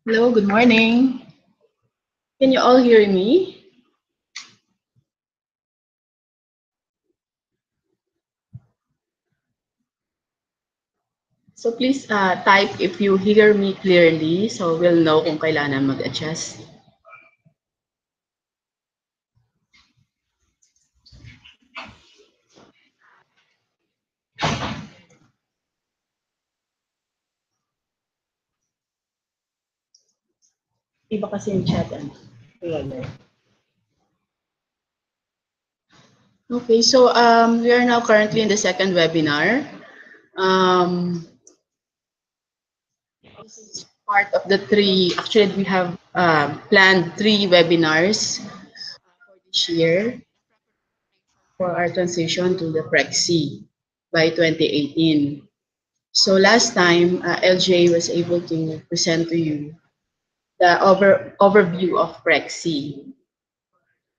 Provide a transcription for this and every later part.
Hello, good morning. Can you all hear me? So please type if you hear me clearly so we'll know kung kailangan mag-adjust. Iba kasi yung chat. Okay, so we are now currently in the second webinar. This is part of the three, actually we have planned 3 webinars for this year for our transition to the Prexi by 2018. So last time, LJ was able to present to you the overview of Prexi.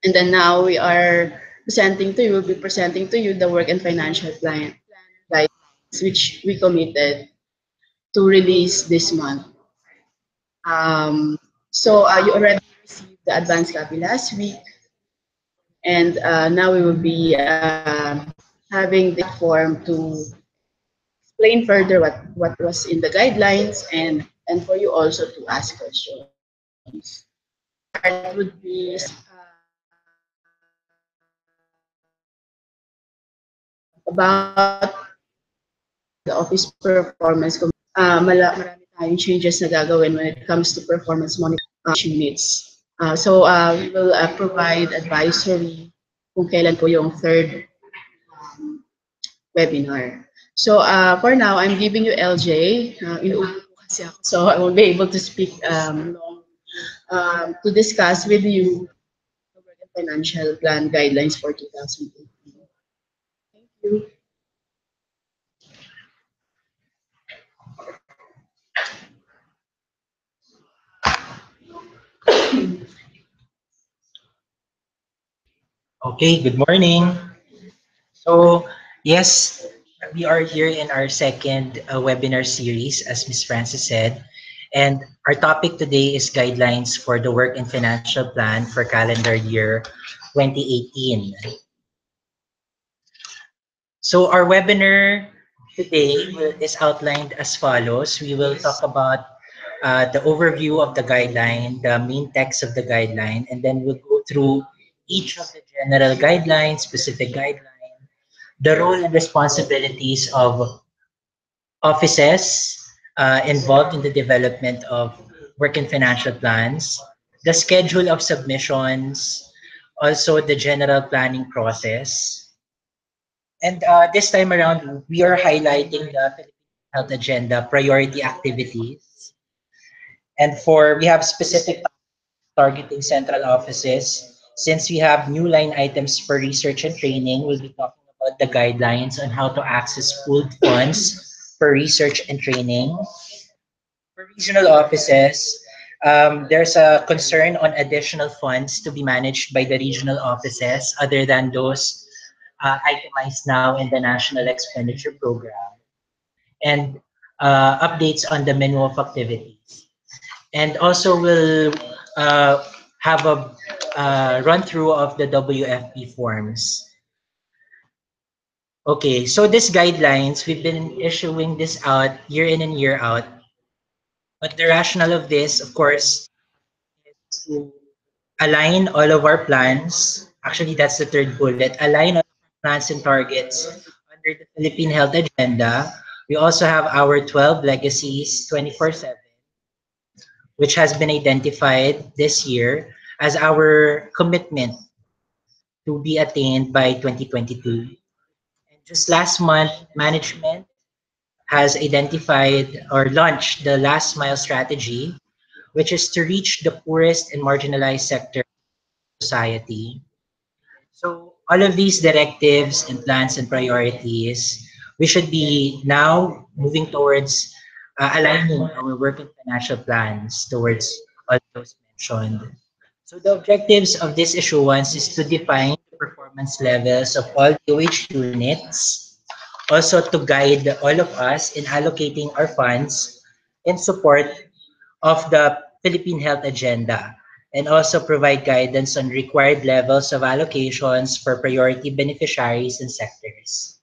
And then now we are presenting to you, we'll be presenting to you the work and financial plan guidelines, which we committed to release this month. You already received the advance copy last week, and now we will be having the form to explain further what was in the guidelines and for you also to ask questions. Part would be about the office performance. Marami tayong changes na gagawin when it comes to performance monitoring units. We will provide advisory kung kailan po yung third webinar. For now, I'm giving you LJ. Inuupo po kasi ako, so I won't be able to speak long to discuss with you the work and financial plan guidelines for 2018. Thank you. Okay, good morning. So, yes, we are here in our second webinar series, as Ms. Francis said. And our topic today is guidelines for the work and financial plan for calendar year 2018. So our webinar today is outlined as follows. We will talk about the overview of the guideline, the main text of the guideline, and then we'll go through each of the general guidelines, specific guidelines, the role and responsibilities of offices involved in the development of work and financial plans, the schedule of submissions, also the general planning process. And this time around, we are highlighting the Philippine Health Agenda priority activities. And we have specific targeting central offices. Since we have new line items for research and training, we'll be talking about the guidelines on how to access pooled funds for research and training. For regional offices, there's a concern on additional funds to be managed by the regional offices other than those itemized now in the National Expenditure Program, and updates on the menu of activities. And also we'll have a run through of the WFP forms. Okay, so these guidelines, we've been issuing this out year in and year out. But the rationale of this, of course, is to align all of our plans. Actually, that's the third bullet. Align all of our plans and targets under the Philippine Health Agenda. We also have our 12 legacies 24/7, which has been identified this year as our commitment to be attained by 2022. And just last month, management has identified or launched the last mile strategy, which is to reach the poorest and marginalized sector of society. So all of these directives and plans and priorities, we should be now moving towards aligning our work and financial plans towards all those mentioned. So the objectives of this issuance is to define the performance levels of all DOH units, also to guide all of us in allocating our funds in support of the Philippine Health Agenda, and also provide guidance on required levels of allocations for priority beneficiaries and sectors.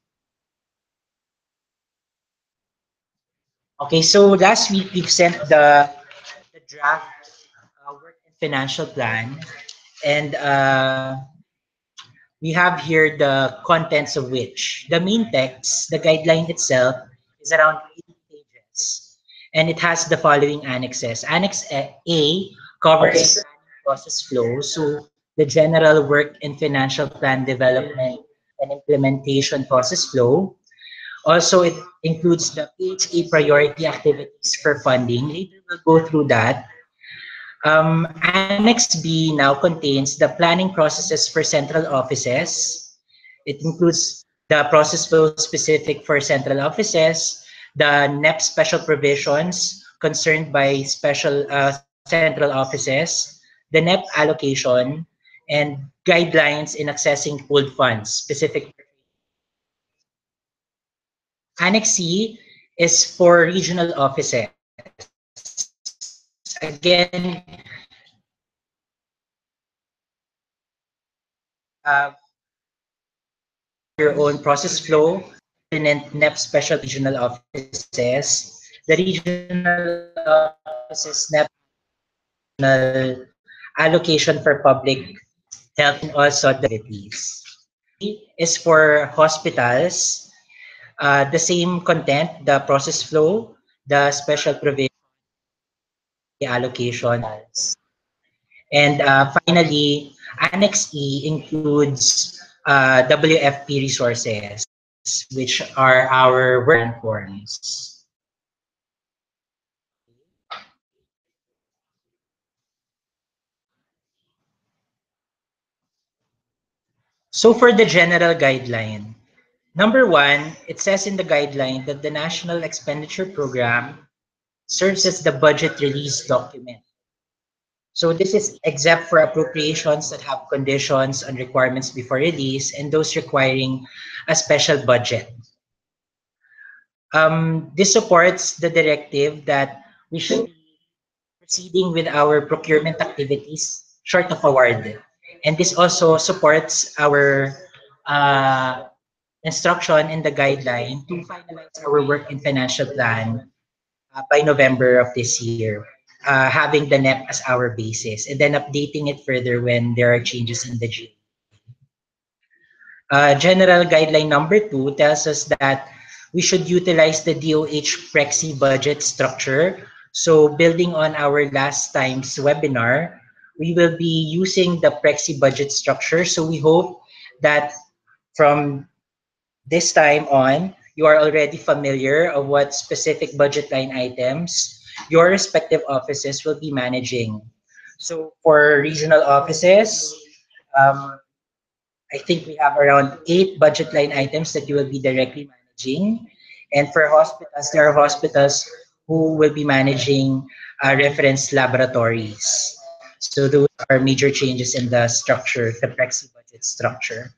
Okay, so last week we've sent the draft work and financial plan, and we have here the contents of which the main text, the guideline itself, is around 80 pages, and it has the following annexes. Annex A covers the planning process flow, so the general work and financial plan development and implementation process flow. Also, it includes the PHA priority activities for funding. Later, we'll go through that. Annex B now contains the planning processes for central offices. It includes the process flow specific for central offices, the NEP special provisions concerned by central offices, the NEP allocation, and guidelines in accessing pooled funds specific. Annex C is for regional offices. Again, your own process flow, pertinent NEP special regional offices. The regional offices NEP additional allocation for public health and also the activities. Is for hospitals, the same content, the process flow, the special provision allocation. And finally, Annex E includes WFP resources, which are our work forms. So for the general guideline, number one, it says in the guideline that the National Expenditure Program serves as the budget release document. So this is except for appropriations that have conditions and requirements before release and those requiring a special budget. This supports the directive that we should be proceeding with our procurement activities short of award. And this also supports our uh, instruction in the guideline to finalize our work and financial plan by November of this year, having the NEP as our basis, and then updating it further when there are changes in the G. General guideline number 2 tells us that we should utilize the DOH Prexi budget structure. So building on our last time's webinar, we will be using the Prexi budget structure. So we hope that from this time on, you are already familiar of what specific budget line items your respective offices will be managing. So for regional offices, um, I think we have around 8 budget line items that you will be directly managing. And for hospitals, there are hospitals who will be managing reference laboratories. So those are major changes in the structure, the Prexi budget structure.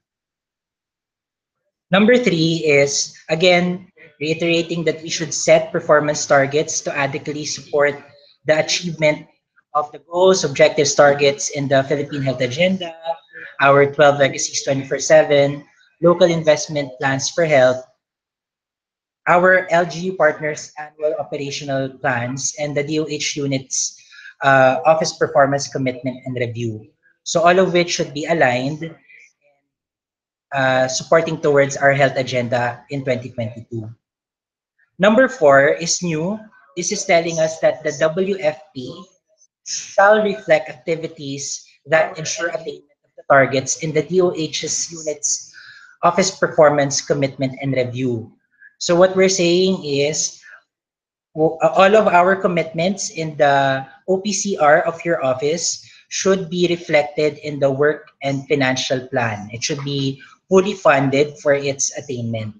Number 3 is, again, reiterating that we should set performance targets to adequately support the achievement of the goals, objectives, targets in the Philippine Health Agenda, our 12 legacies 24/7, local investment plans for health, our LGU partners' annual operational plans, and the DOH unit's office performance commitment and review. So all of which should be aligned supporting towards our health agenda in 2022. Number 4 is new. This is telling us that the WFP shall reflect activities that ensure attainment of the targets in the DOH's unit's office performance commitment and review. So what we're saying is all of our commitments in the OPCR of your office should be reflected in the work and financial plan. It should be fully funded for its attainment.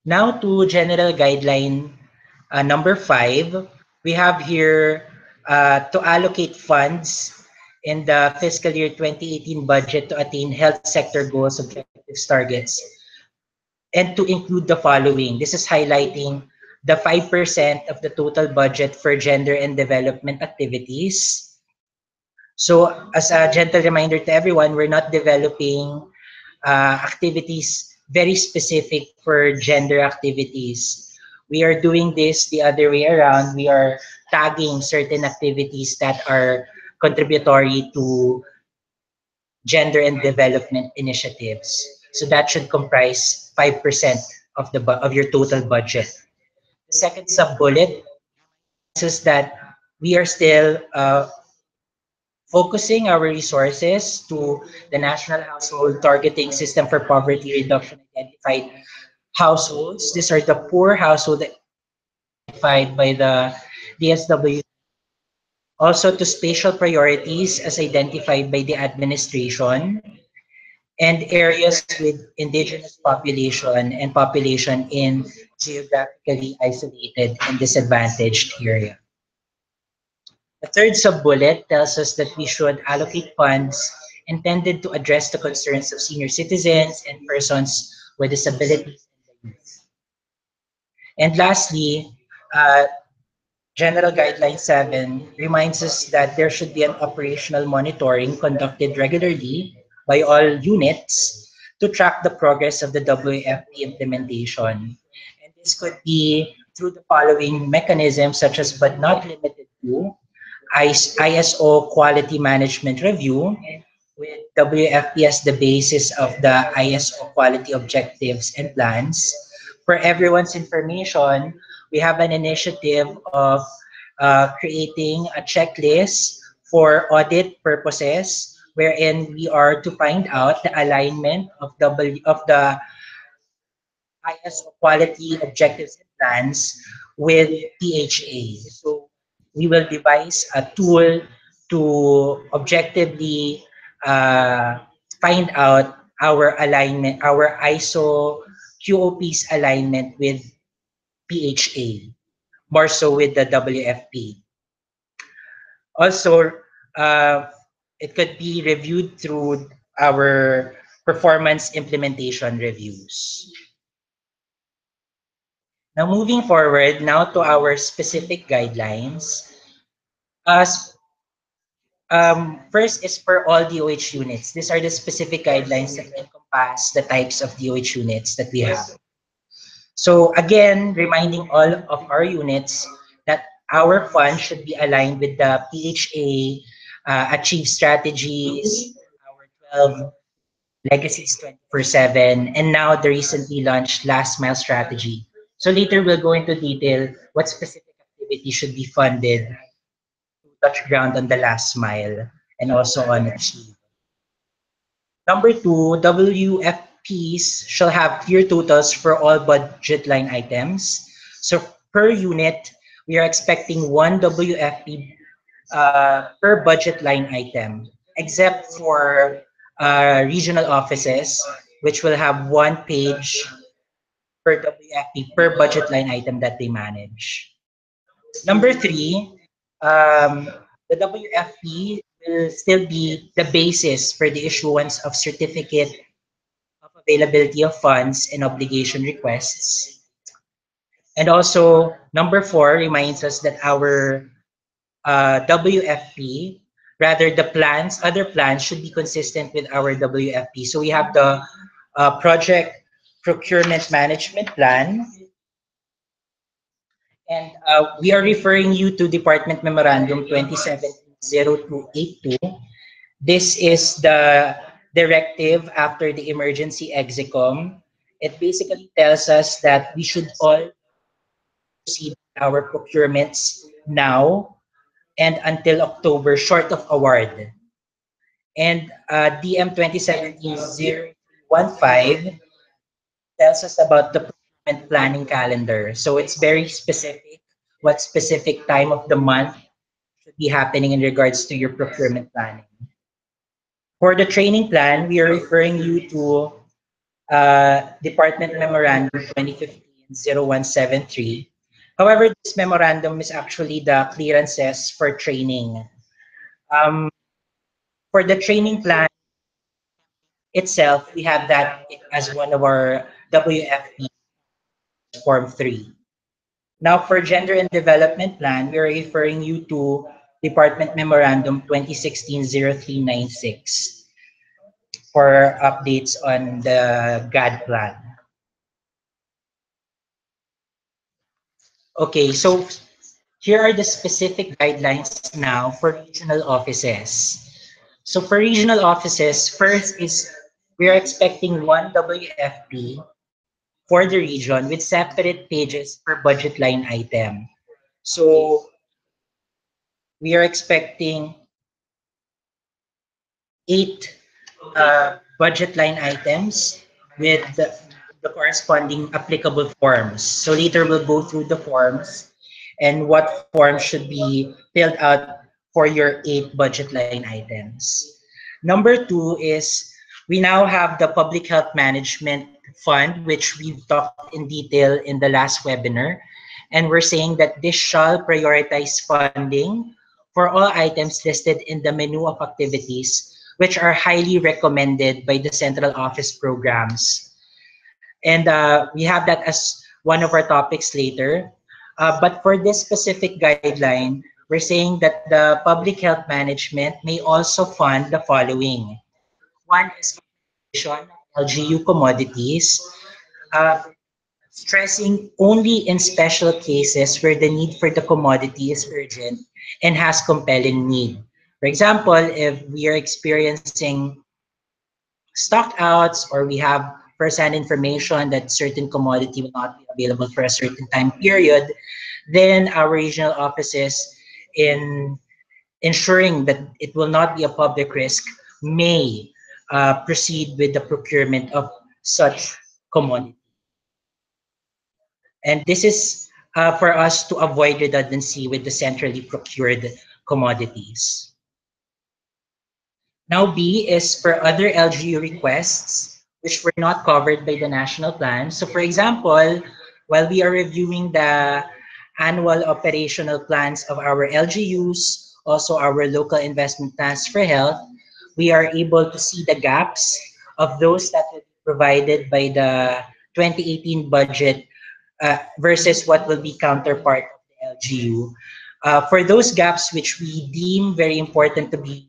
Now to general guideline number 5, we have here to allocate funds in the fiscal year 2018 budget to attain health sector goals, objectives, targets, and to include the following. This is highlighting the 5% of the total budget for gender and development activities. So as a gentle reminder to everyone, we're not developing activities very specific for gender activities. We are doing this the other way around. We are tagging certain activities that are contributory to gender and development initiatives. So that should comprise 5% of of your total budget. The second sub bullet is that we are still focusing our resources to the National Household Targeting System for Poverty Reduction identified households. These are the poor households identified by the DSW. Also to spatial priorities as identified by the administration and areas with indigenous population and population in geographically isolated and disadvantaged area. The third sub-bullet tells us that we should allocate funds intended to address the concerns of senior citizens and persons with disabilities and the youth. And lastly, uh, General Guideline 7 reminds us that there should be an operational monitoring conducted regularly by all units to track the progress of the WFP implementation. And this could be through the following mechanisms, such as but not limited to ISO quality management review, with WFP as the basis of the ISO quality objectives and plans. For everyone's information, we have an initiative of creating a checklist for audit purposes, wherein we are to find out the alignment of the ISO quality objectives and plans with PHA. So we will devise a tool to objectively uh, find out our alignment, our ISO QOP's alignment with PHA, more so with the WFP. Also, uh, it could be reviewed through our performance implementation reviews. Now, moving forward, now to our specific guidelines. As First is for all DOH units. These are the specific guidelines that encompass the types of DOH units that we have. So again, reminding all of our units that our fund should be aligned with the PHA Achieve strategies, our 12 legacies 24/7, and now the recently launched Last Mile strategy. So later we'll go into detail what specific activity should be funded to touch ground on the last mile and also on Achieve. Number two, WFPs shall have clear totals for all budget line items. So per unit, we are expecting one WFP per budget line item, except for regional offices, which will have one page per WFP per budget line item that they manage. Number three, um, the WFP will still be the basis for the issuance of certificate of availability of funds and obligation requests. And also, number four reminds us that our WFP, rather the plans, other plans should be consistent with our WFP. So we have the project procurement management plan, and we are referring you to Department Memorandum 2017-0282. This is the directive after the emergency execom. It basically tells us that we should all proceed our procurements now and until October, short of award. And DM 2017-0315 tells us about the procurement planning calendar. So it's very specific what specific time of the month should be happening in regards to your procurement planning. For the training plan, we are referring you to Department Memorandum 2015-0173. However, this memorandum is actually the clearances for training. Um, for the training plan itself, we have that as one of our WFP Form 3. Now, for Gender and Development Plan, we are referring you to Department Memorandum 2016-0396 for updates on the GAD plan. Okay, so here are the specific guidelines now for regional offices. So for regional offices, first is we are expecting one WFP for the region with separate pages per budget line item. So we are expecting 8 budget line items with the corresponding applicable forms. So later we'll go through the forms and what forms should be filled out for your 8 budget line items. Number two is we now have the Public Health Management Fund, which we've talked in detail in the last webinar. And we're saying that this shall prioritize funding for all items listed in the menu of activities which are highly recommended by the central office programs. And we have that as one of our topics later. But for this specific guideline, we're saying that the public health management may also fund the following. One is acquisition of LGU commodities, uh, stressing only in special cases where the need for the commodity is urgent and has compelling need. For example, if we are experiencing stock outs or we have first-hand information that certain commodity will not be available for a certain time period, then our regional offices in ensuring that it will not be a public risk may proceed with the procurement of such commodity. And this is for us to avoid redundancy with the centrally procured commodities. Now B is for other LGU requests which were not covered by the national plan. So for example, while we are reviewing the annual operational plans of our LGUs, also our local investment plans for health, we are able to see the gaps of those that will be provided by the 2018 budget versus what will be counterpart of the LGU. For those gaps which we deem very important to be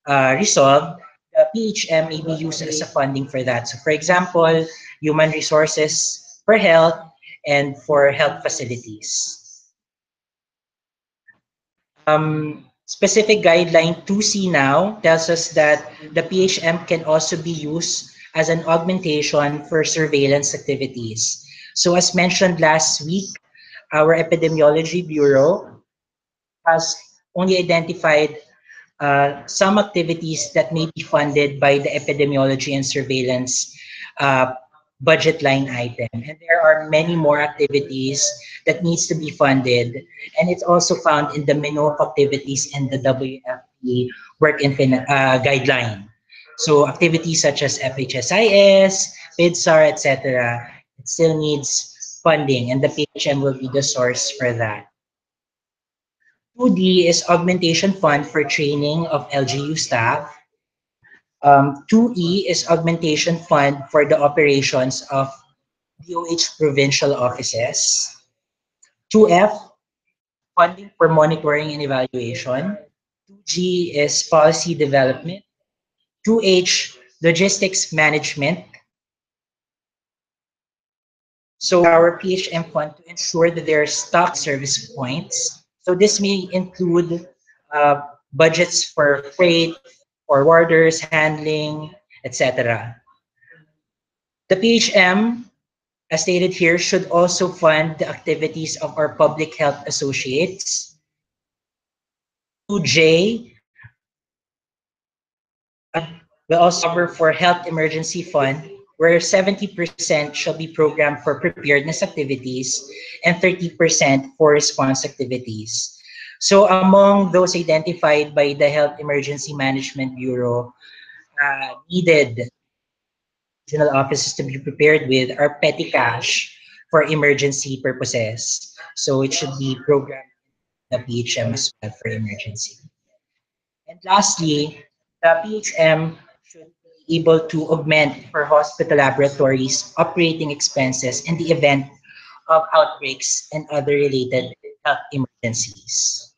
resolved, the PHM may be used as a funding for that. So for example, human resources for health and for health facilities. Specific guideline 2C now tells us that the PHM can also be used as an augmentation for surveillance activities. So as mentioned last week, our Epidemiology Bureau has only identified some activities that may be funded by the epidemiology and surveillance uh, budget line item. And there are many more activities that needs to be funded. And it's also found in the menu of activities in the WFP work in guideline. So activities such as FHSIS, PIDSAR, etc., it still needs funding and the PHM will be the source for that. 2D is augmentation fund for training of LGU staff. 2E is augmentation fund for the operations of DOH provincial offices. 2F, funding for monitoring and evaluation. 2G is policy development. 2H, logistics management. So our PHM fund to ensure that there are stock service points. So this may include uh, budgets for freight, forwarders, handling, etc. The PHM, as stated here, should also fund the activities of our public health associates. 2J will also cover for health emergency fund, where 70% shall be programmed for preparedness activities and 30% for response activities. So among those identified by the Health Emergency Management Bureau needed regional offices to be prepared with are petty cash for emergency purposes. So it should be programmed in the PHM as well for emergency. And lastly, the PHM should be able to augment for hospital laboratories operating expenses in the event of outbreaks and other related health emergencies.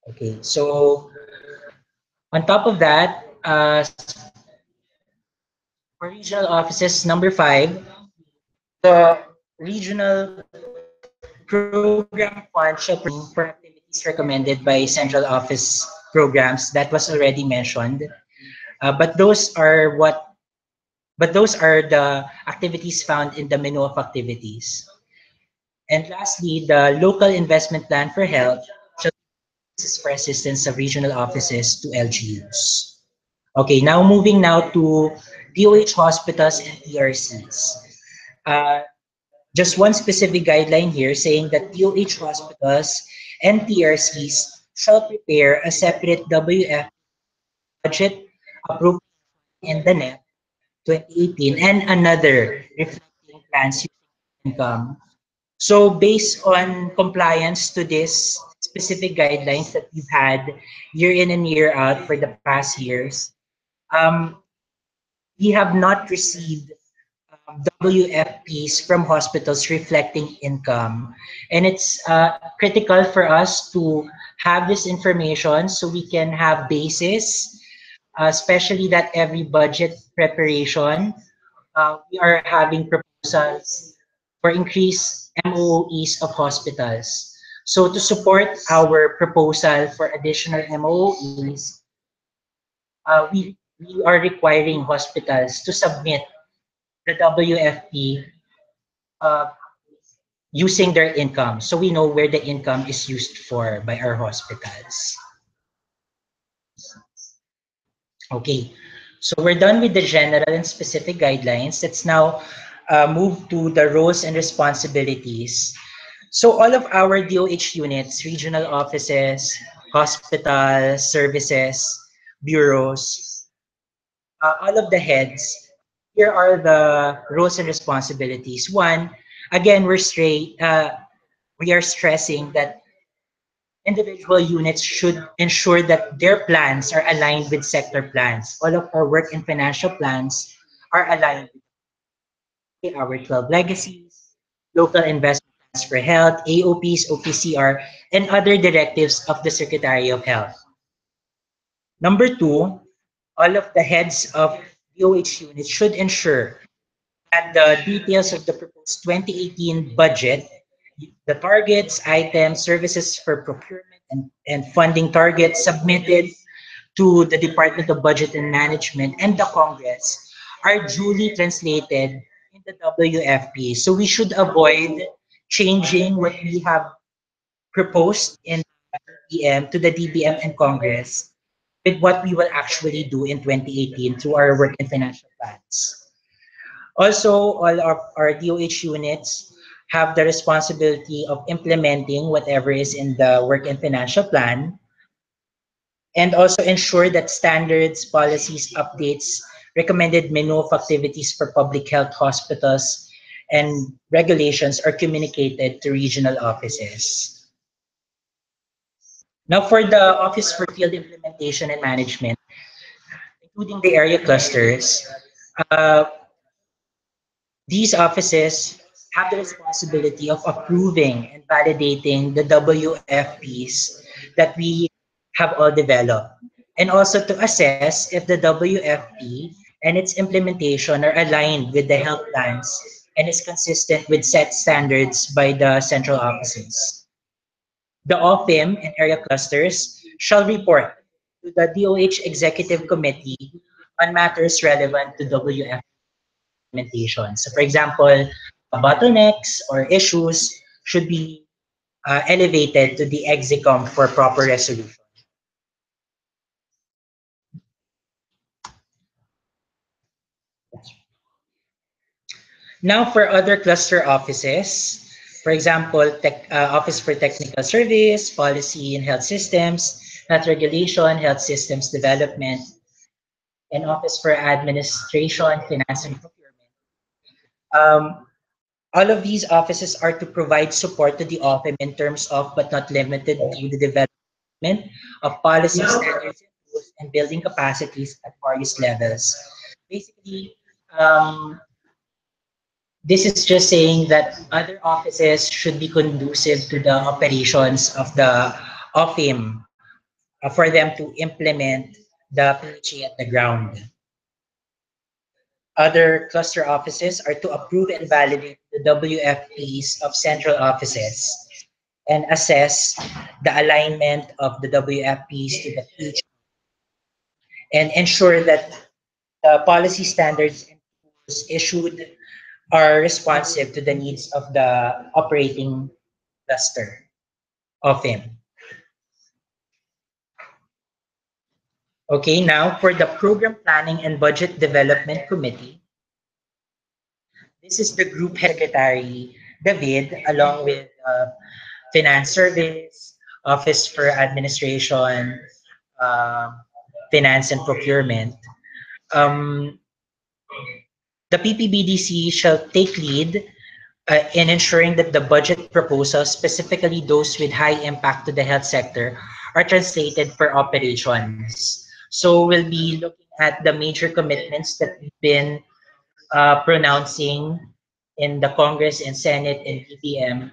Okay, so on top of that, for regional offices, number five, the regional program fund shall for activities recommended by central office programs that was already mentioned. But those are the activities found in the menu of activities. And lastly, the local investment plan for health shall assist for assistance of regional offices to LGUs. Okay, now moving now to DOH hospitals and TRCs. Uh, just one specific guideline here saying that DOH hospitals and TRCs shall prepare a separate WF budget approved in the NEP 2018 and another reflecting plans using income. So based on compliance to this specific guidelines that we've had year in and year out for the past years, um, we have not received WFPs from hospitals reflecting income. And it's critical for us to have this information so we can have basis, especially that every budget preparation, we are having proposals for increased MOEs of hospitals. So to support our proposal for additional MOEs, we are requiring hospitals to submit the WFP uh, using their income. So we know where the income is used for by our hospitals. Okay, so we're done with the general and specific guidelines. Let's now move to the roles and responsibilities. So all of our DOH units, regional offices, hospitals, services, bureaus, all of the heads, here are the roles and responsibilities. One, again, we are stressing that individual units should ensure that their plans are aligned with sector plans. All of our work and financial plans are aligned with our 12 legacies, local investment plans for health, AOPs, OPCR, and other directives of the Secretary of Health. Number two, all of the heads of DOH units should ensure that the details of the proposed 2018 budget, the targets, items, services for procurement, and funding targets submitted to the Department of Budget and Management and the Congress are duly translated in the WFP. So we should avoid changing what we have proposed in DBM to the DBM and Congress with what we will actually do in 2018 through our work and financial plans. Also, all of our DOH units have the responsibility of implementing whatever is in the work and financial plan and also ensure that standards, policies, updates, recommended menu of activities for public health hospitals, and regulations are communicated to regional offices. Now, for the Office for Field Implementation and Management, including the area clusters, uh, these offices have the responsibility of approving and validating the WFPs that we have all developed, and also to assess if the WFP and its implementation are aligned with the health plans and is consistent with set standards by the central offices. The OFIM and area clusters shall report to the DOH Executive Committee on matters relevant to WFP implementation. So, for example, bottlenecks or issues should be elevated to the EXICOM for proper resolution. Now, for other cluster offices, for example, Office for Technical Service, Policy and Health Systems, Health Regulation, Health Systems Development, and Office for Administration, Finance, and Procurement. Um, all of these offices are to provide support to the OFIM in terms of, but not limited to, the development of policy standards and tools and building capacities at various levels. Basically, um, This is just saying that other offices should be conducive to the operations of the OFIM for them to implement the PHA at the ground. Other cluster offices are to approve and validate the WFPs of central offices and assess the alignment of the WFPs to the PHA and ensure that the policy standards and tools issued are responsive to the needs of the operating cluster of him. Okay, now for the Program Planning and Budget Development Committee, this is the group secretary, David, along with Finance Service, Office for Administration, uh, Finance and Procurement. Um, the PPBDC shall take lead in ensuring that the budget proposals, specifically those with high impact to the health sector, are translated for operations. So we'll be looking at the major commitments that we've been pronouncing in the Congress and Senate and DBM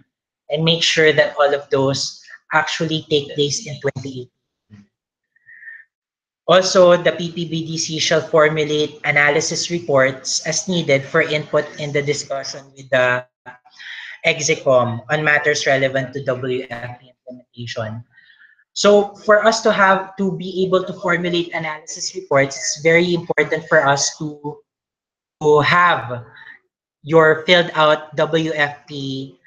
and make sure that all of those actually take place in 2018. Also, the PPBDC shall formulate analysis reports as needed for input in the discussion with the Execom on matters relevant to WFP implementation. So for us to have to be able to formulate analysis reports, it's very important for us to have your filled out WFP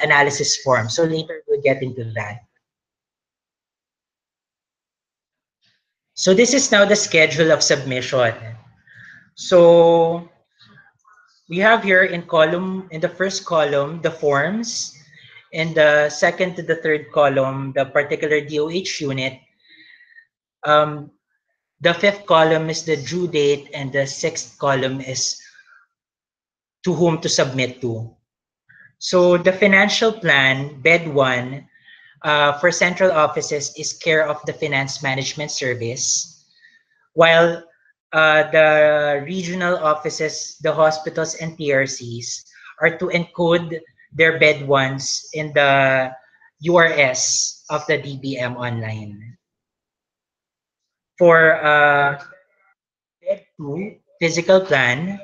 analysis form. So later we'll get into that. So this is now the schedule of submission. So we have here in the first column, the forms. In the second to the third column, the particular DOH unit. Um, the fifth column is the due date, and the sixth column is to whom to submit to. So the financial plan, bed one, for central offices is care of the Finance Management Service, while the regional offices, the hospitals and TRCs are to encode their bed ones in the URS of the DBM online. For bed 2, physical plan,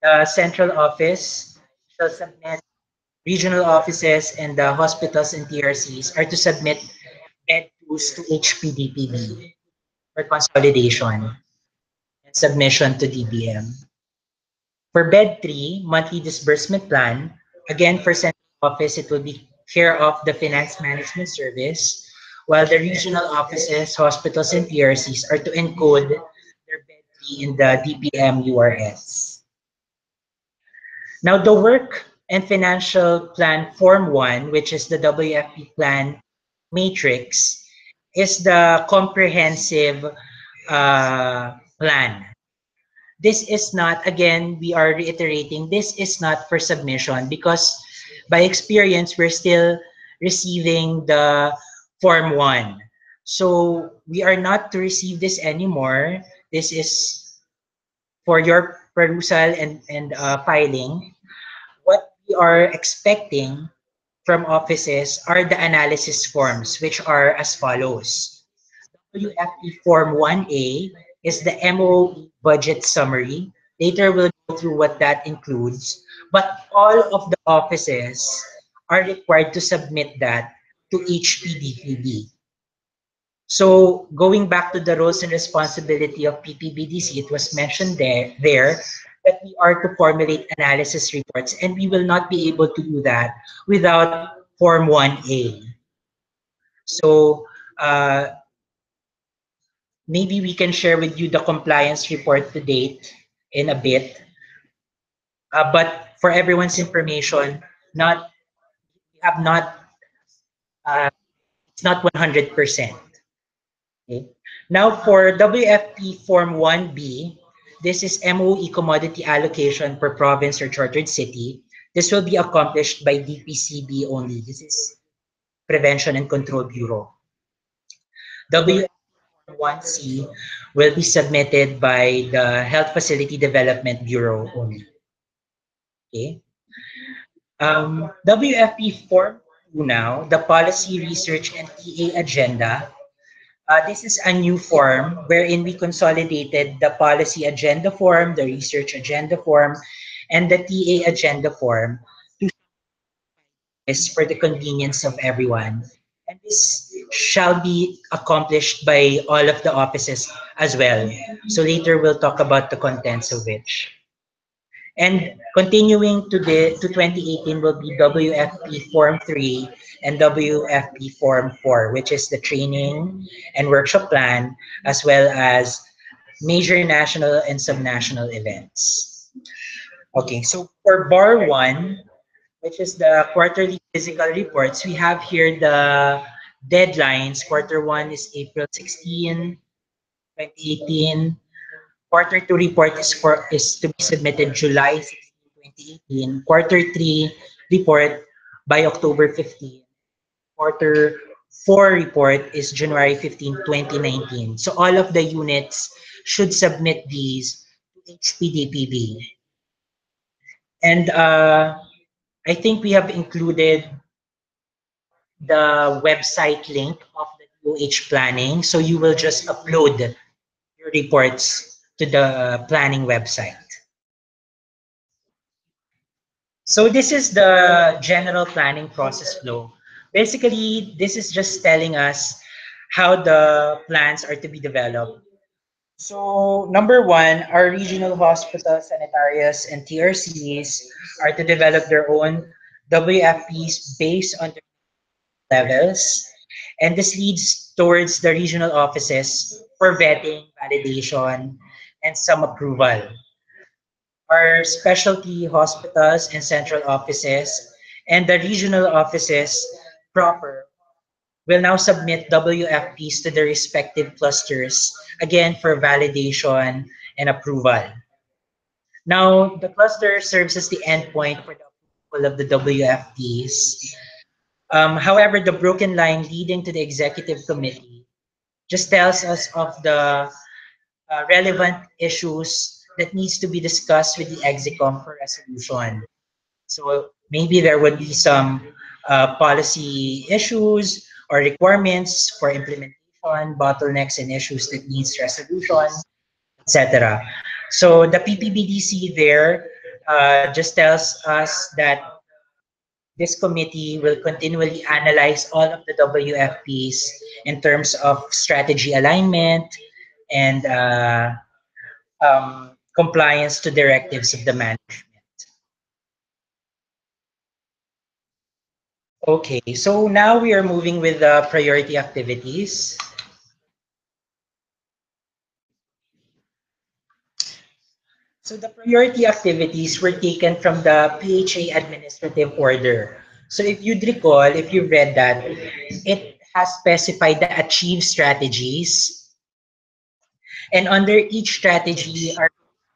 the central office shall submit, regional offices and the hospitals and TRCs are to submit bed 2s to HPDPB for consolidation and submission to DBM. For bed 3, monthly disbursement plan, again for central office, it will be care of the Finance Management Service, while the regional offices, hospitals, and PRCs are to encode their bed 3 in the DPM URS. Now, the work and financial plan form 1, which is the WFP plan matrix, is the comprehensive plan. This is not, again, we are reiterating, this is not for submission because by experience, we're still receiving the Form 1. So we are not to receive this anymore. This is for your perusal and filing. What we are expecting from offices are the analysis forms, which are as follows. WFP Form 1A is the MOE budget summary. Later, we'll go through what that includes. But all of the offices are required to submit that to each PDPB. So going back to the roles and responsibility of PPBDC, it was mentioned there that we are to formulate analysis reports, and we will not be able to do that without Form 1A. So maybe we can share with you the compliance report to date in a bit. But for everyone's information, not we have not it's not 100%. Okay. Now for WFP Form 1B, this is MOE commodity allocation per province or chartered city. This will be accomplished by DPCB only. This is Prevention and Control Bureau. WFP 1C will be submitted by the Health Facility Development Bureau only. Okay. WFP Form 2 now, the Policy Research and TA Agenda. This is a new form wherein we consolidated the policy agenda form, the research agenda form, and the TA agenda form is for the convenience of everyone. And this shall be accomplished by all of the offices as well. So later we'll talk about the contents of which. And continuing to 2018 will be WFP Form 3 and WFP Form 4, which is the training and workshop plan, as well as major national and subnational events. Okay, so for bar 1, which is the quarterly physical reports, we have here the deadlines. Quarter 1 is April 16, 2018. Quarter 2 report is to be submitted July 16, 2018. Quarter 3 report by October 15. Quarter 4 report is January 15, 2019. So all of the units should submit these to HPDPB. And I think we have included the website link of the DOH planning. So you will just upload your reports to the planning website. So this is the general planning process flow. Basically, this is just telling us how the plans are to be developed. So number one, our regional hospitals, sanitarias, and TRCs are to develop their own WFPs based on their levels. And this leads towards the regional offices for vetting, validation, and some approval. Our specialty hospitals and central offices and the regional offices proper will now submit WFPs to the respective clusters, again for validation and approval. Now, the cluster serves as the endpoint for the approval of the WFPs. However, the broken line leading to the executive committee just tells us of the relevant issues that needs to be discussed with the execom for resolution. So maybe there would be some policy issues or requirements for implementation, bottlenecks and issues that needs resolution, etc. So the PPBDC there just tells us that this committee will continually analyze all of the WFPs in terms of strategy alignment and compliance to directives of the management. Okay, so now we are moving with the priority activities. So the priority activities were taken from the PHA administrative order. So if you'd recall, if you read that, it has specified the achieve strategies, and under each strategy are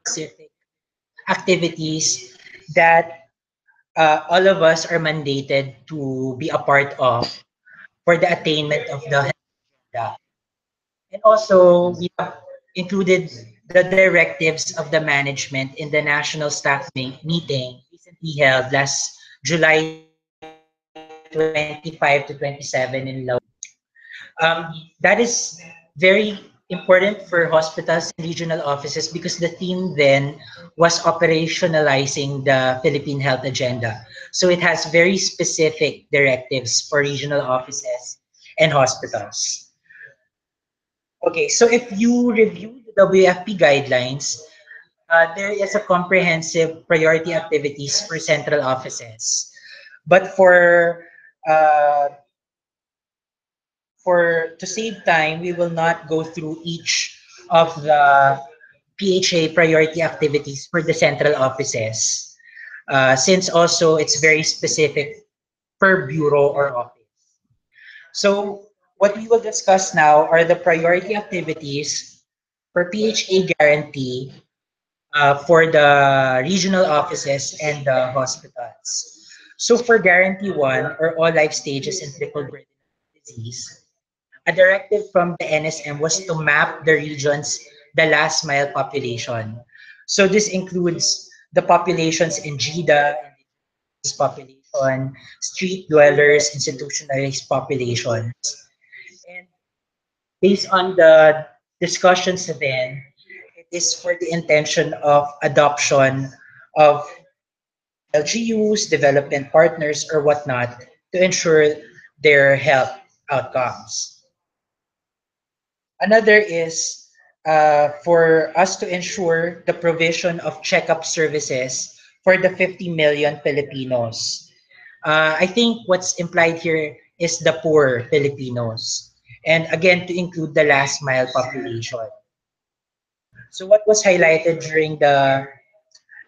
specific activities that all of us are mandated to be a part of for the attainment of the agenda. And also, we have included the directives of the management in the national staff meeting recently held last July 25 to 27 in that is very important for hospitals and regional offices because the theme then was operationalizing the Philippine Health Agenda. So it has very specific directives for regional offices and hospitals. Okay, so if you review the WFP guidelines, there is a comprehensive priority activities for central offices. But uh, for to save time, we will not go through each of the PHA priority activities for the central offices, since also it's very specific per bureau or office. So what we will discuss now are the priority activities for PHA guarantee for the regional offices and the hospitals. So for guarantee one, or all life stages in triple burden disease, a directive from the NSM was to map the region's the last mile population. So this includes the populations in GIDA, indigenous population, street dwellers, institutionalized populations. And based on the discussions then, it is for the intention of adoption of LGUs, development partners, or whatnot to ensure their health outcomes. Another is for us to ensure the provision of checkup services for the 50 million Filipinos. I think what's implied here is the poor Filipinos. And again, to include the last mile population. So what was highlighted during the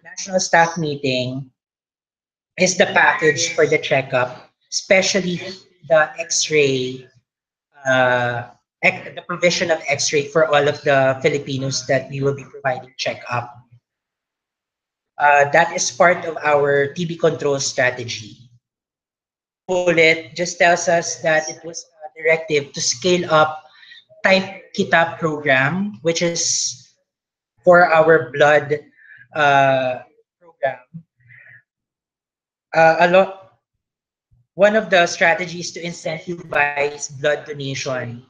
national staff meeting is the package for the checkup, especially the X-ray, the provision of X-ray for all of the Filipinos that we will be providing checkup. That is part of our TB control strategy. Bullet just tells us that it was a directive to scale up Type Kitab program, which is for our blood program. A lot One of the strategies to incentivize blood donation,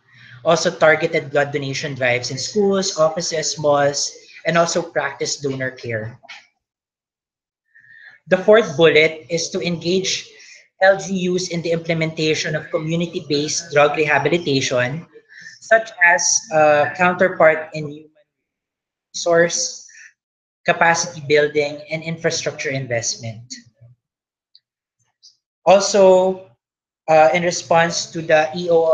also targeted blood donation drives in schools, offices, malls, and also practice donor care. The fourth bullet is to engage LGUs in the implementation of community-based drug rehabilitation, such as counterpart in human resource, capacity building, and infrastructure investment. Also, in response to the EO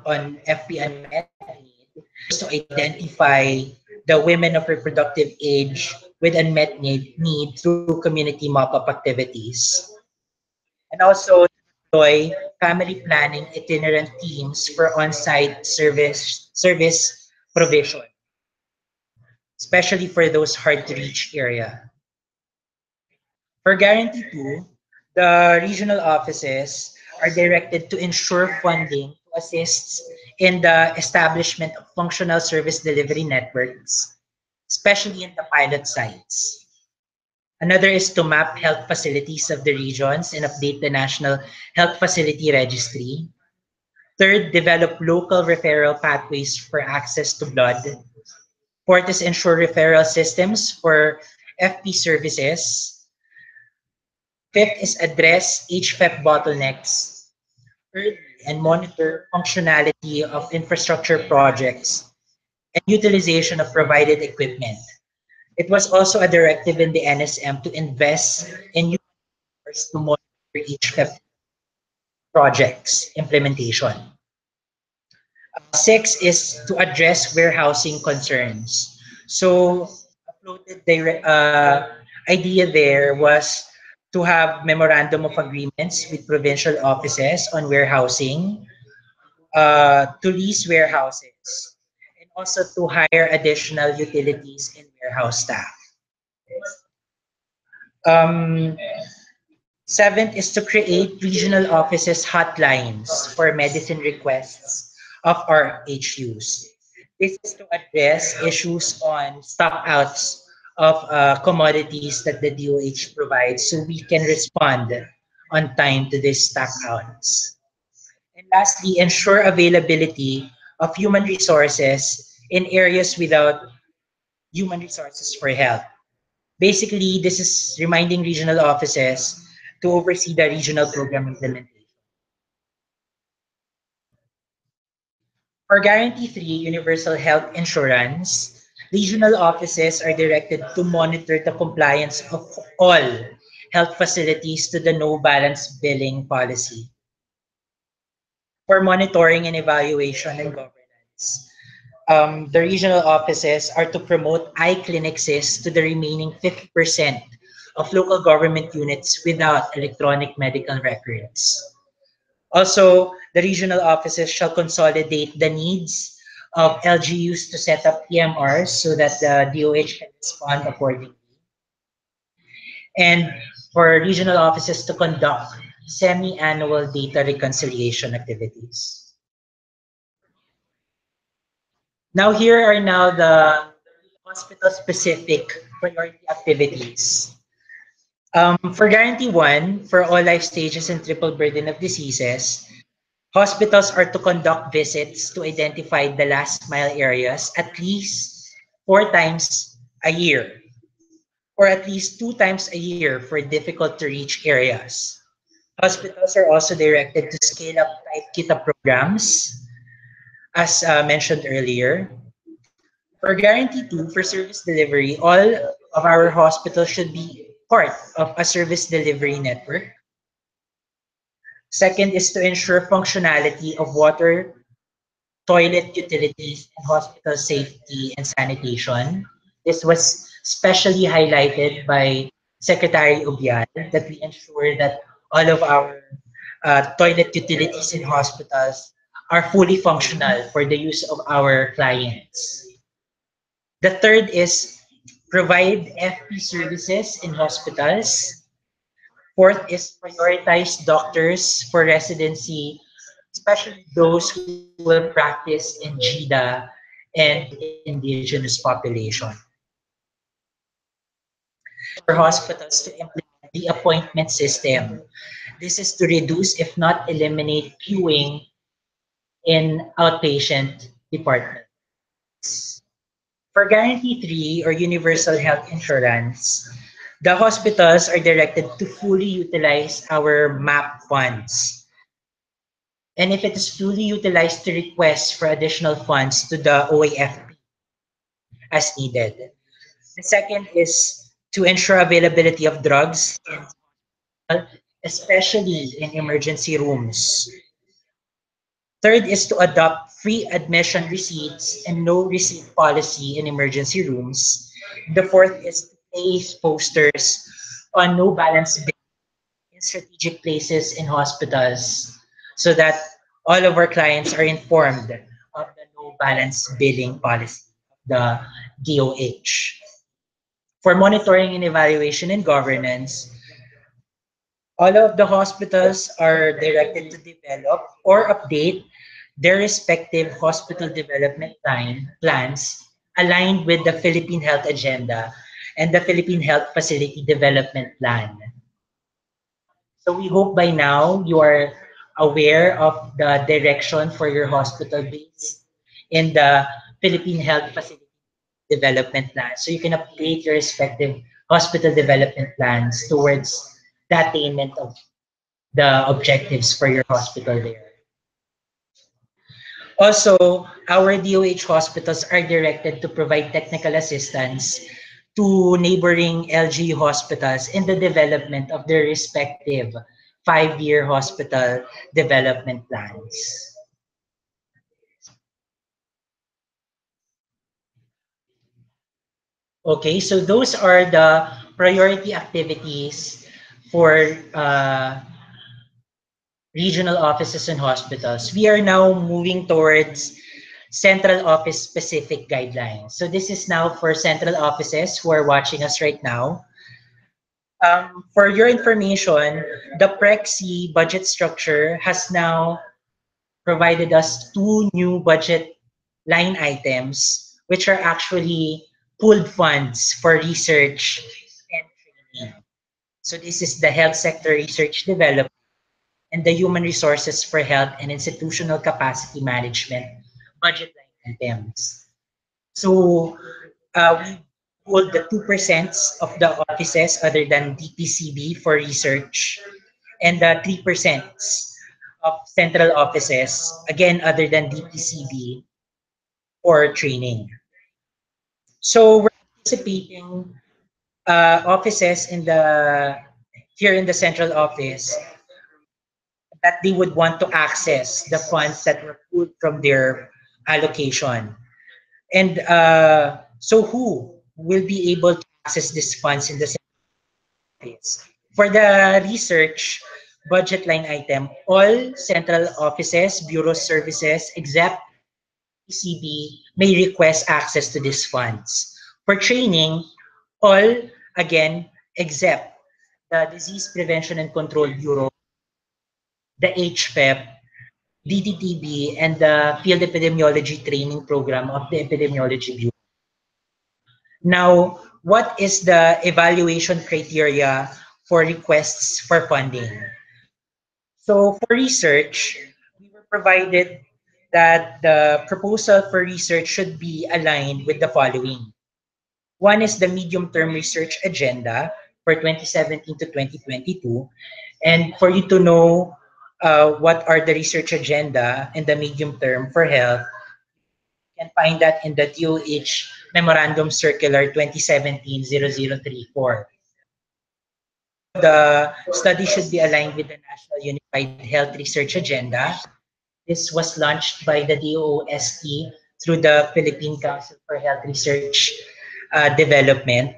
on FP unmet need, to identify the women of reproductive age with unmet need through community mop-up activities. And also deploy family planning itinerant teams for on-site service provision, especially for those hard to reach area. For Guarantee 2, the regional offices are directed to ensure funding to assist in the establishment of functional service delivery networks, especially in the pilot sites. Another is to map health facilities of the regions and update the National Health Facility Registry. Third, develop local referral pathways for access to blood. Fourth is ensure referral systems for FP services. Fifth is address HFEP bottlenecks early and monitor functionality of infrastructure projects and utilization of provided equipment. It was also a directive in the NSM to invest in new resources to monitor HFEP projects implementation. Six is to address warehousing concerns. So, a floated idea there was to have memorandum of agreements with provincial offices on warehousing, to lease warehouses, and also to hire additional utilities and warehouse staff. Um, Seventh is to create regional offices hotlines for medicine requests of our HUs. This is to address issues on stock outs of commodities that the DOH provides so we can respond on time to these stock outs. And lastly, ensure availability of human resources in areas without human resources for health. Basically, this is reminding regional offices to oversee the regional program implementation. For Guarantee 3, Universal Health Insurance, regional offices are directed to monitor the compliance of all health facilities to the no balance billing policy. For monitoring and evaluation and governance, the regional offices are to promote iClinics to the remaining 50% of local government units without electronic medical records. Also, the regional offices shall consolidate the needs of LGUs to set up PMRs so that the DOH can respond accordingly. And for regional offices to conduct semi-annual data reconciliation activities. Now here are now the hospital-specific priority activities. For Guarantee 1, for all life stages and triple burden of diseases, hospitals are to conduct visits to identify the last mile areas at least 4 times a year, or at least 2 times a year for difficult to reach areas. Hospitals are also directed to scale up type kita programs, as mentioned earlier. For Guarantee 2, for service delivery, all of our hospitals should be part of a service delivery network. Second is to ensure functionality of water, toilet utilities, and hospital safety and sanitation. This was specially highlighted by Secretary Ubial that we ensure that all of our toilet utilities in hospitals are fully functional for the use of our clients. The third is provide FP services in hospitals. Fourth is prioritize doctors for residency, especially those who will practice in GIDA and indigenous population. For hospitals to implement the appointment system. This is to reduce, if not eliminate, queuing in outpatient departments. For Guarantee 3 or Universal Health Insurance, the hospitals are directed to fully utilize our MAP funds. And if it is fully utilized, to request for additional funds to the OAFP as needed. The second is to ensure availability of drugs, especially in emergency rooms. Third is to adopt free admission receipts and no receipt policy in emergency rooms. The fourth is to place posters on no balance bill in strategic places in hospitals so that all of our clients are informed of the no balance billing policy of the DOH. For monitoring and evaluation and governance, all of the hospitals are directed to develop or update their respective hospital development plans aligned with the Philippine Health Agenda and the Philippine Health Facility Development Plan. So we hope by now you are aware of the direction for your hospital base in the Philippine Health Facility Development Plan. So you can update your respective hospital development plans towards the attainment of the objectives for your hospital there. Also, our DOH hospitals are directed to provide technical assistance to neighboring LGU hospitals in the development of their respective 5-year hospital development plans. Okay, so those are the priority activities for regional offices and hospitals. We are now moving towards central office specific guidelines. So this is now for central offices who are watching us right now. For your information, the PREXI budget structure has now provided us 2 new budget line items, which are actually pooled funds for research and training. So this is the health sector research development and the human resources for health and institutional capacity management budget line items. So we hold the 2% of the offices other than DPCB for research and the 3% of central offices, again, other than DPCB for training. So we're anticipating offices in the here in the central office that they would want to access the funds that were pulled from their allocation. And so who will be able to access these funds in the office? For the research budget line item, all central offices, bureau services, except ECB may request access to these funds. For training, all, again, except the Disease Prevention and Control Bureau, the HPEP, DTTB, and the Field Epidemiology Training Program of the Epidemiology Bureau. Now, what is the evaluation criteria for requests for funding? So for research, we were provided that the proposal for research should be aligned with the following. One is the medium-term research agenda for 2017 to 2022. And for you to know what are the research agenda and the medium term for health, you can find that in the DOH Memorandum Circular 2017-0034. The study should be aligned with the National Unified Health Research Agenda. This was launched by the DOST through the Philippine Council for Health Research Development.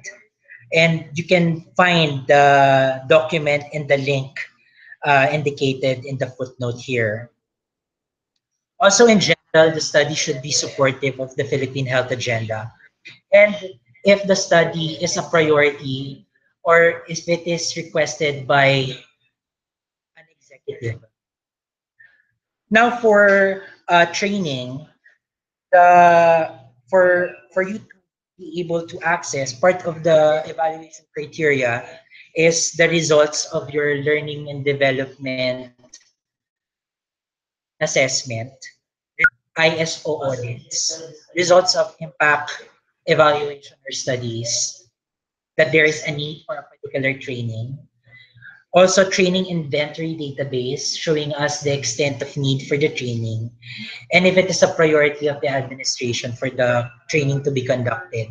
And you can find the document in the link indicated in the footnote here. Also, in general, the study should be supportive of the Philippine health agenda. And if the study is a priority or if it is requested by an executive. Now, for training, the for you to be able to access part of the evaluation criteria is the results of your learning and development assessment, ISO audits, results of impact evaluation or studies, that there is a need for a particular training. Also, training inventory database showing us the extent of need for the training and if it is a priority of the administration for the training to be conducted.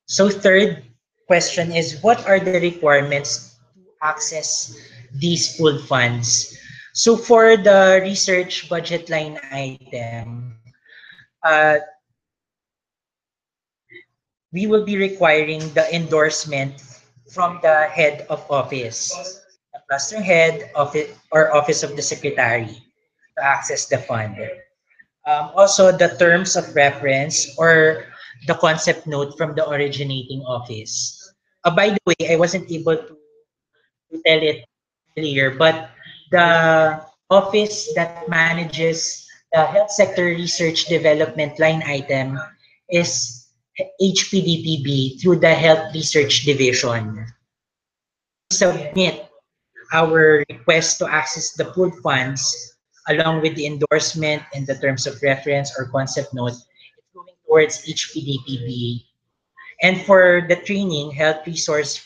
So third question is, what are the requirements to access these pooled funds? So for the research budget line item, uh, we will be requiring the endorsement from the head of office, the cluster head office or office of the secretary to access the fund. Also, the terms of reference or the concept note from the originating office. By the way, I wasn't able to tell it earlier, but the office that manages the health sector research development line item is HPDPB through the Health Research Division. Submit our request to access the pooled funds along with the endorsement and the terms of reference or concept note. It's going towards HPDPB. And for the training, human resources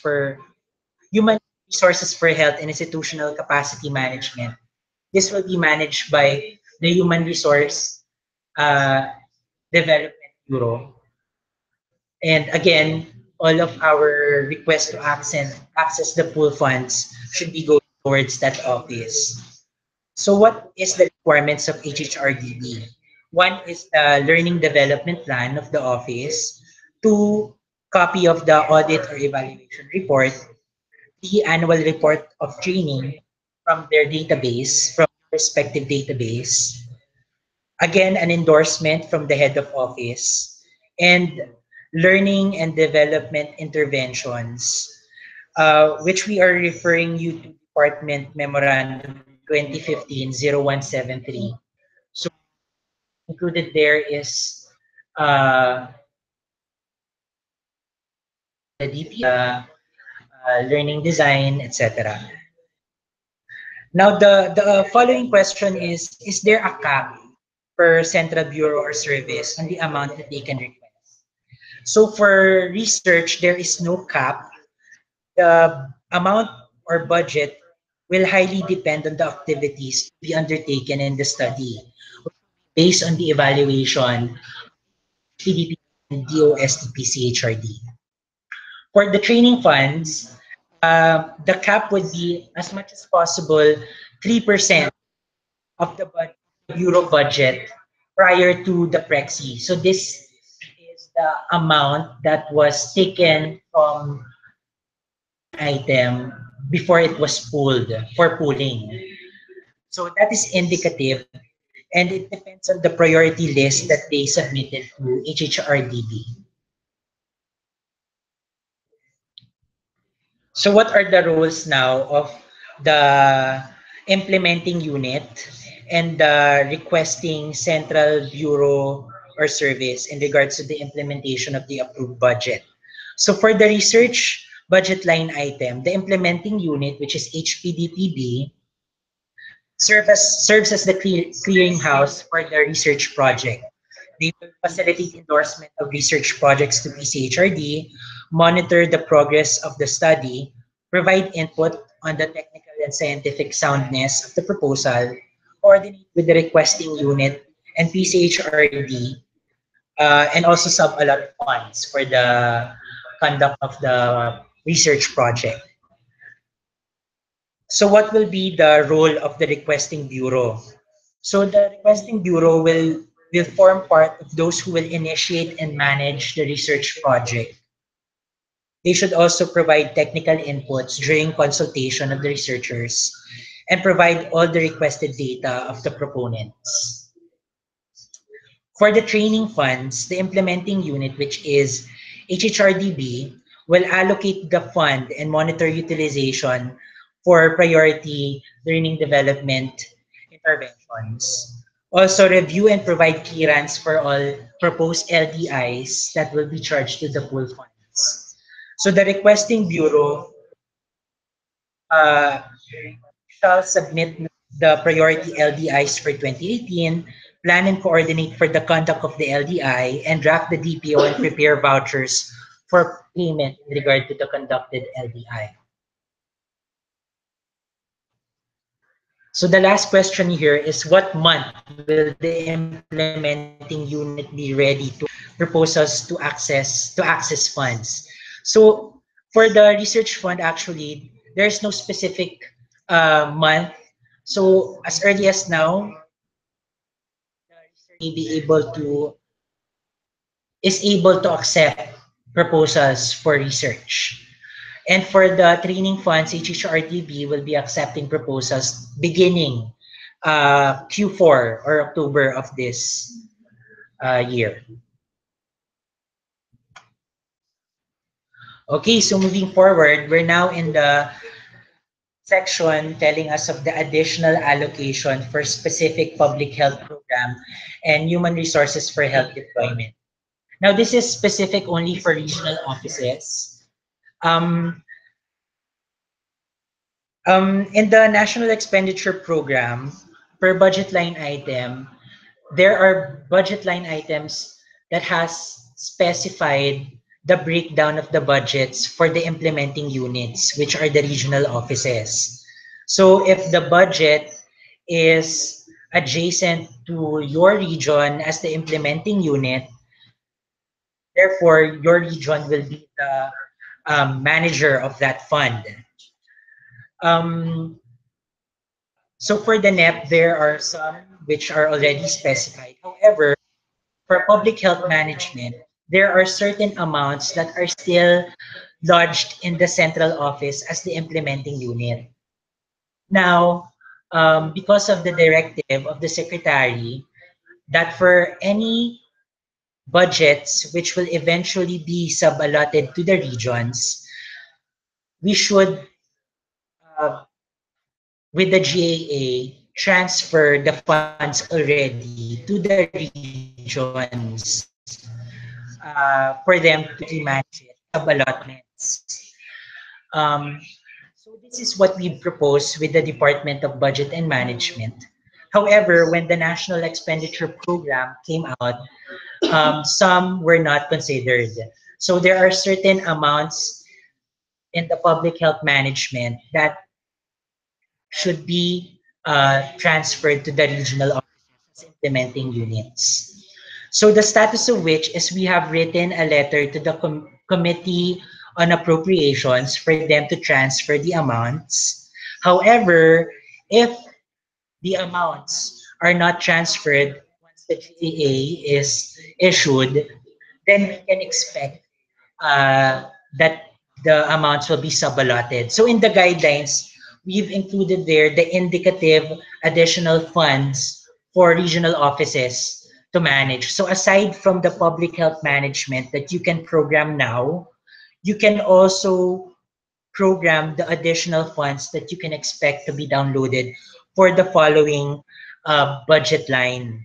for health and institutional capacity management, this will be managed by the Human Resource uh, Development Bureau. And again, all of our requests to access the pool funds should be going towards that office. So what is the requirements of HHRDB? One is the learning development plan of the office, two, copy of the audit or evaluation report, the annual report of training from their database, from respective database, again, an endorsement from the head of office, and learning and development interventions, which we are referring you to Department Memorandum 2015-0173. So included there is the DP, learning design, etc. Now, the following question is there a cap per central bureau or service on the amount that they can request? So for research, there is no cap. The amount or budget will highly depend on the activities to be undertaken in the study based on the evaluation PDP and DOST-PCHRD. For the training funds, the cap would be as much as possible 3% of the bureau budget prior to the Prexy. So this is the amount that was taken from item before it was pooled for pooling. So that is indicative and it depends on the priority list that they submitted to HHRDB. So what are the roles now of the implementing unit and the requesting central bureau or service in regards to the implementation of the approved budget. So for the research budget line item, the implementing unit, which is HPDPB, serves as the clearinghouse for the research project. They will facilitate endorsement of research projects to PCHRD, monitor the progress of the study, provide input on the technical and scientific soundness of the proposal, coordinate with the requesting unit and PCHRD, and also sub-allot funds for the conduct of the research project. So what will be the role of the requesting bureau? So the requesting bureau will form part of those who will initiate and manage the research project. They should also provide technical inputs during consultation of the researchers and provide all the requested data of the proponents. For the training funds, the implementing unit, which is HHRDB, will allocate the fund and monitor utilization for priority learning development interventions. Also review and provide clearance for all proposed LDIs that will be charged to the pool funds. So the requesting bureau uh, shall submit the priority LDIs for 2018, plan and coordinate for the conduct of the LDI, and draft the DPO and prepare vouchers for payment in regard to the conducted LDI. So the last question here is, what month will the implementing unit be ready to proposals to access funds? So for the research fund, actually, there's no specific month. So as early as now, may be able to is able to accept proposals for research. And for the training funds, HHRTB will be accepting proposals beginning Q4 or October of this year. Okay, so moving forward, we're now in the section telling us of the additional allocation for specific public health program and human resources for health deployment. Now, this is specific only for regional offices. Um, in the National Expenditure Program, per budget line item, there are budget line items that has specified the breakdown of the budgets for the implementing units, which are the regional offices. So if the budget is adjacent to your region as the implementing unit, therefore your region will be the manager of that fund. Um, so for the NEP, there are some which are already specified. However, for public health management, there are certain amounts that are still lodged in the central office as the implementing unit. Now, because of the directive of the secretary that for any budgets which will eventually be sub-allotted to the regions, we should, uh, with the GAA, transfer the funds already to the regions for them to directly manage it, sub-allotments. So this is what we propose with the Department of Budget and Management. However, when the National Expenditure Program came out, some were not considered. So there are certain amounts in the public health management that should be transferred to the regional offices implementing units. So the status of which is we have written a letter to the Committee on Appropriations for them to transfer the amounts. However, if the amounts are not transferred once the GAA is issued, then we can expect that the amounts will be sub-allotted. So in the guidelines, we've included there the indicative additional funds for regional offices to manage. So aside from the public health management that you can program now, you can also program the additional funds that you can expect to be downloaded for the following budget line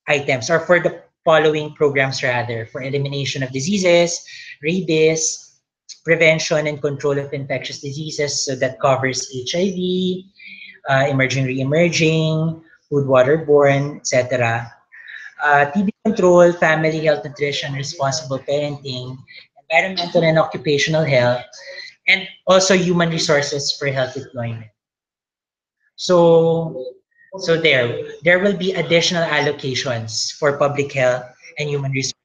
items or for the following programs rather for elimination of diseases, rabies, prevention and control of infectious diseases. So that covers HIV, emerging, re-emerging, food, waterborne, etc. TB control, family health, nutrition, responsible parenting, environmental and occupational health, and also human resources for health deployment. So, there will be additional allocations for public health and human resources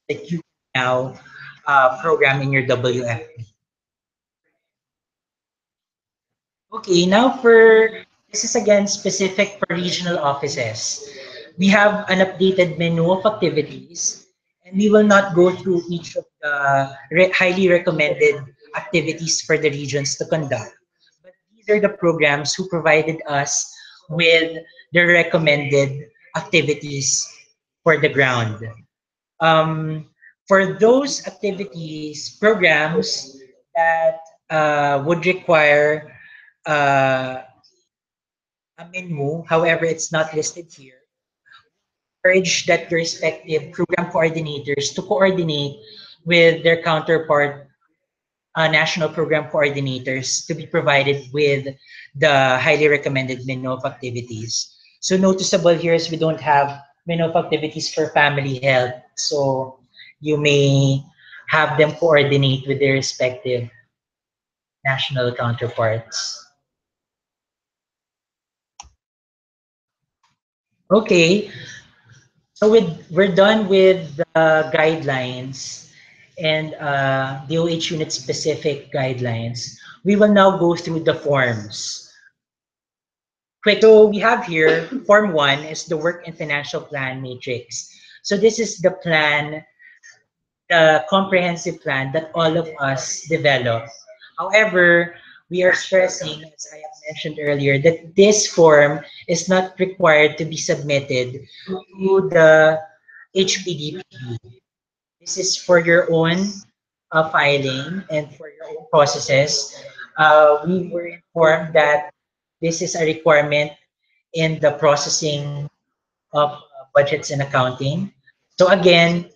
that you can now program in your WFP. Okay, now this is again specific for regional offices. We have an updated menu of activities, and we will not go through each of the highly recommended activities for the regions to conduct. But these are the programs who provided us with the recommended activities for the ground. Um, for those activities, programs that would require uh, a menu, however, it's not listed here, urge that the respective program coordinators to coordinate with their counterpart national program coordinators to be provided with the highly recommended menu of activities. So noticeable here is we don't have menu of activities for family health. So you may have them coordinate with their respective national counterparts. Okay, so we're done with the guidelines and DOH unit specific guidelines. We will now go through the forms. Quick, so we have here, Form 1 is the Work and Financial Plan Matrix. So this is the plan, the comprehensive plan that all of us develop. However, we are stressing, as I have mentioned earlier, that this form is not required to be submitted to the HPDP. This is for your own filing and for your own processes. We were informed that this is a requirement in the processing of budgets and accounting. So again,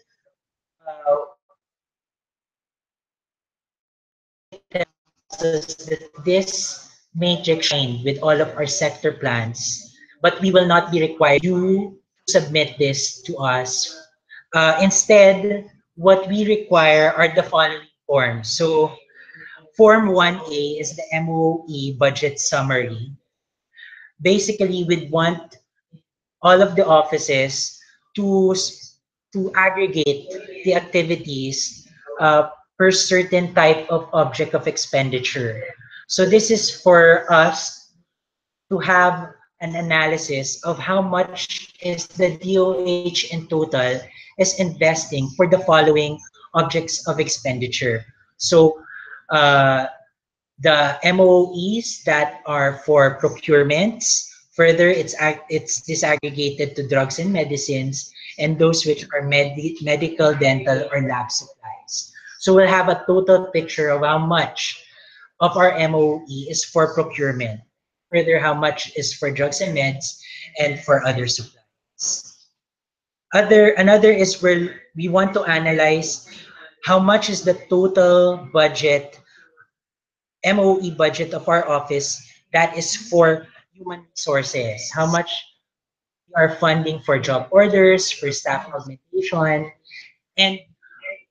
tells us that this matrix with all of our sector plans, but we will not be required you to submit this to us. Instead, what we require are the following forms. So Form 1A is the MOE budget summary. Basically, we'd want all of the offices to aggregate the activities per certain type of object of expenditure. So this is for us to have an analysis of how much is the DOH in total is investing for the following objects of expenditure. So the MOEs that are for procurements. Further, it's disaggregated to drugs and medicines, and those which are medical, dental, or lab supplies. So we'll have a total picture of how much of our MOE is for procurement. Further, how much is for drugs and meds, and for other supplies. Another is where we want to analyze how much is the total budget MOE budget of our office that is for human resources. How much we are funding for job orders, for staff augmentation, and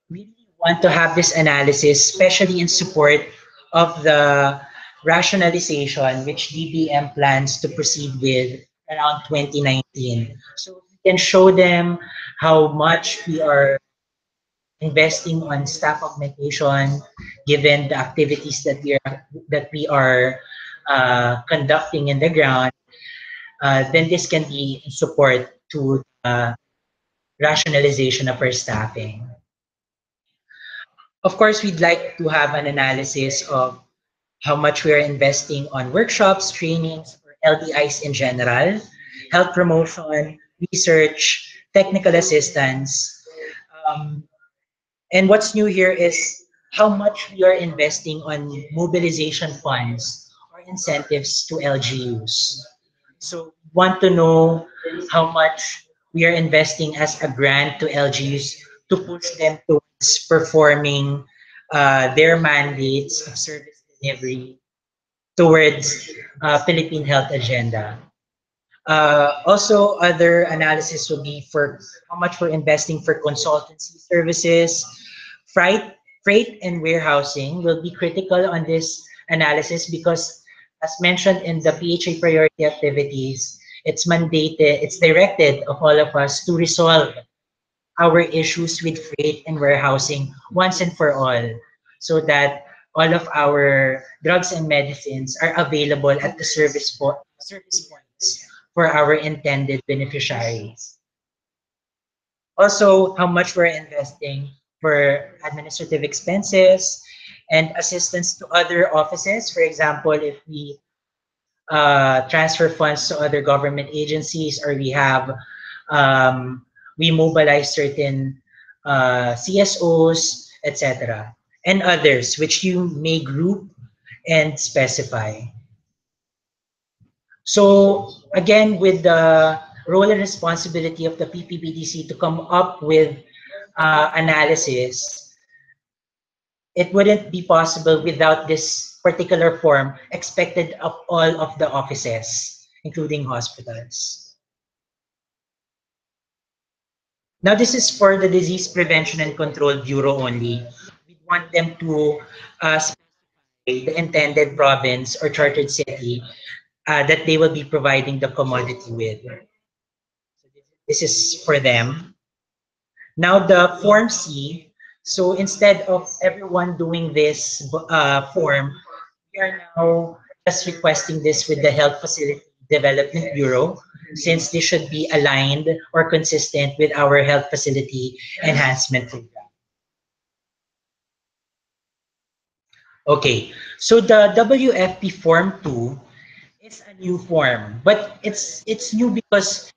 we really want to have this analysis, especially in support of the rationalization which DBM plans to proceed with around 2019. So we can show them how much we are investing on staff augmentation, given the activities that we are conducting in the ground, then this can be in support to rationalization of our staffing. Of course, we'd like to have an analysis of how much we are investing on workshops, trainings, or LDIs in general, health promotion, research, technical assistance. Um, And what's new here is how much we are investing on mobilization funds or incentives to LGUs. So we want to know how much We are investing as a grant to LGUs to push them towards performing their mandates of service delivery towards Philippine Health Agenda. Also, other analysis will be for how much we're investing for consultancy services. Freight, freight and warehousing will be critical on this analysis because, as mentioned in the PHA priority activities, it's mandated, it's directed of all of us to resolve our issues with freight and warehousing once and for all, so that all of our drugs and medicines are available at the service points for our intended beneficiaries. Also, how much we're investing for administrative expenses and assistance to other offices. For example, if we transfer funds to other government agencies, or um, we mobilize certain CSOs, etc., and others which you may group and specify. So again, with the role and responsibility of the PPPDC to come up with analysis, it wouldn't be possible without this particular form expected of all of the offices, including hospitals. Now, this is for the Disease Prevention and Control Bureau only. We want them to specify the intended province or chartered city that they will be providing the commodity with. So this is for them. Now, the Form C. So instead of everyone doing this form, we are now just requesting this with the Health Facility Development Bureau, since this should be aligned or consistent with our health facility enhancement program. Okay, so the WFP Form 2 is a new form, but it's new because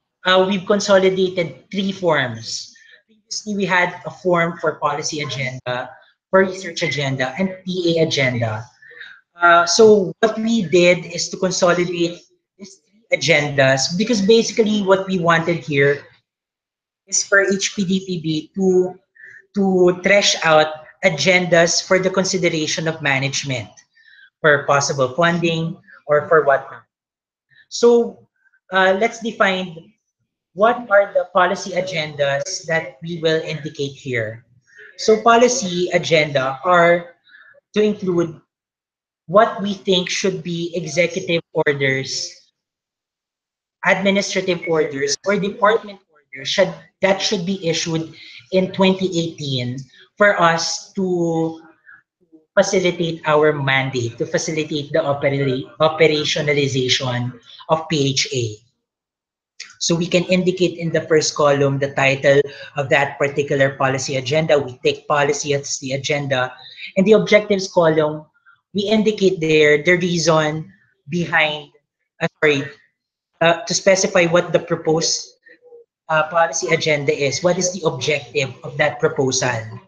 we've consolidated three forms. Previously, we had a form for policy agenda, for research agenda, and PA agenda. So what we did is to consolidate these three agendas, because basically what we wanted here is for each PDPB to thresh out agendas for the consideration of management for possible funding or for whatnot. So let's define what are the policy agendas that we will indicate here. So policy agenda are to include what we think should be executive orders, administrative orders, or department orders that should be issued in 2018 for us to facilitate our mandate, to facilitate the operationalization of PHA. So we can indicate in the first column the title of that particular policy agenda. We take policy as the agenda. In the objectives column, we indicate there the reason behind, to specify what the proposed policy agenda is. What is the objective of that proposal?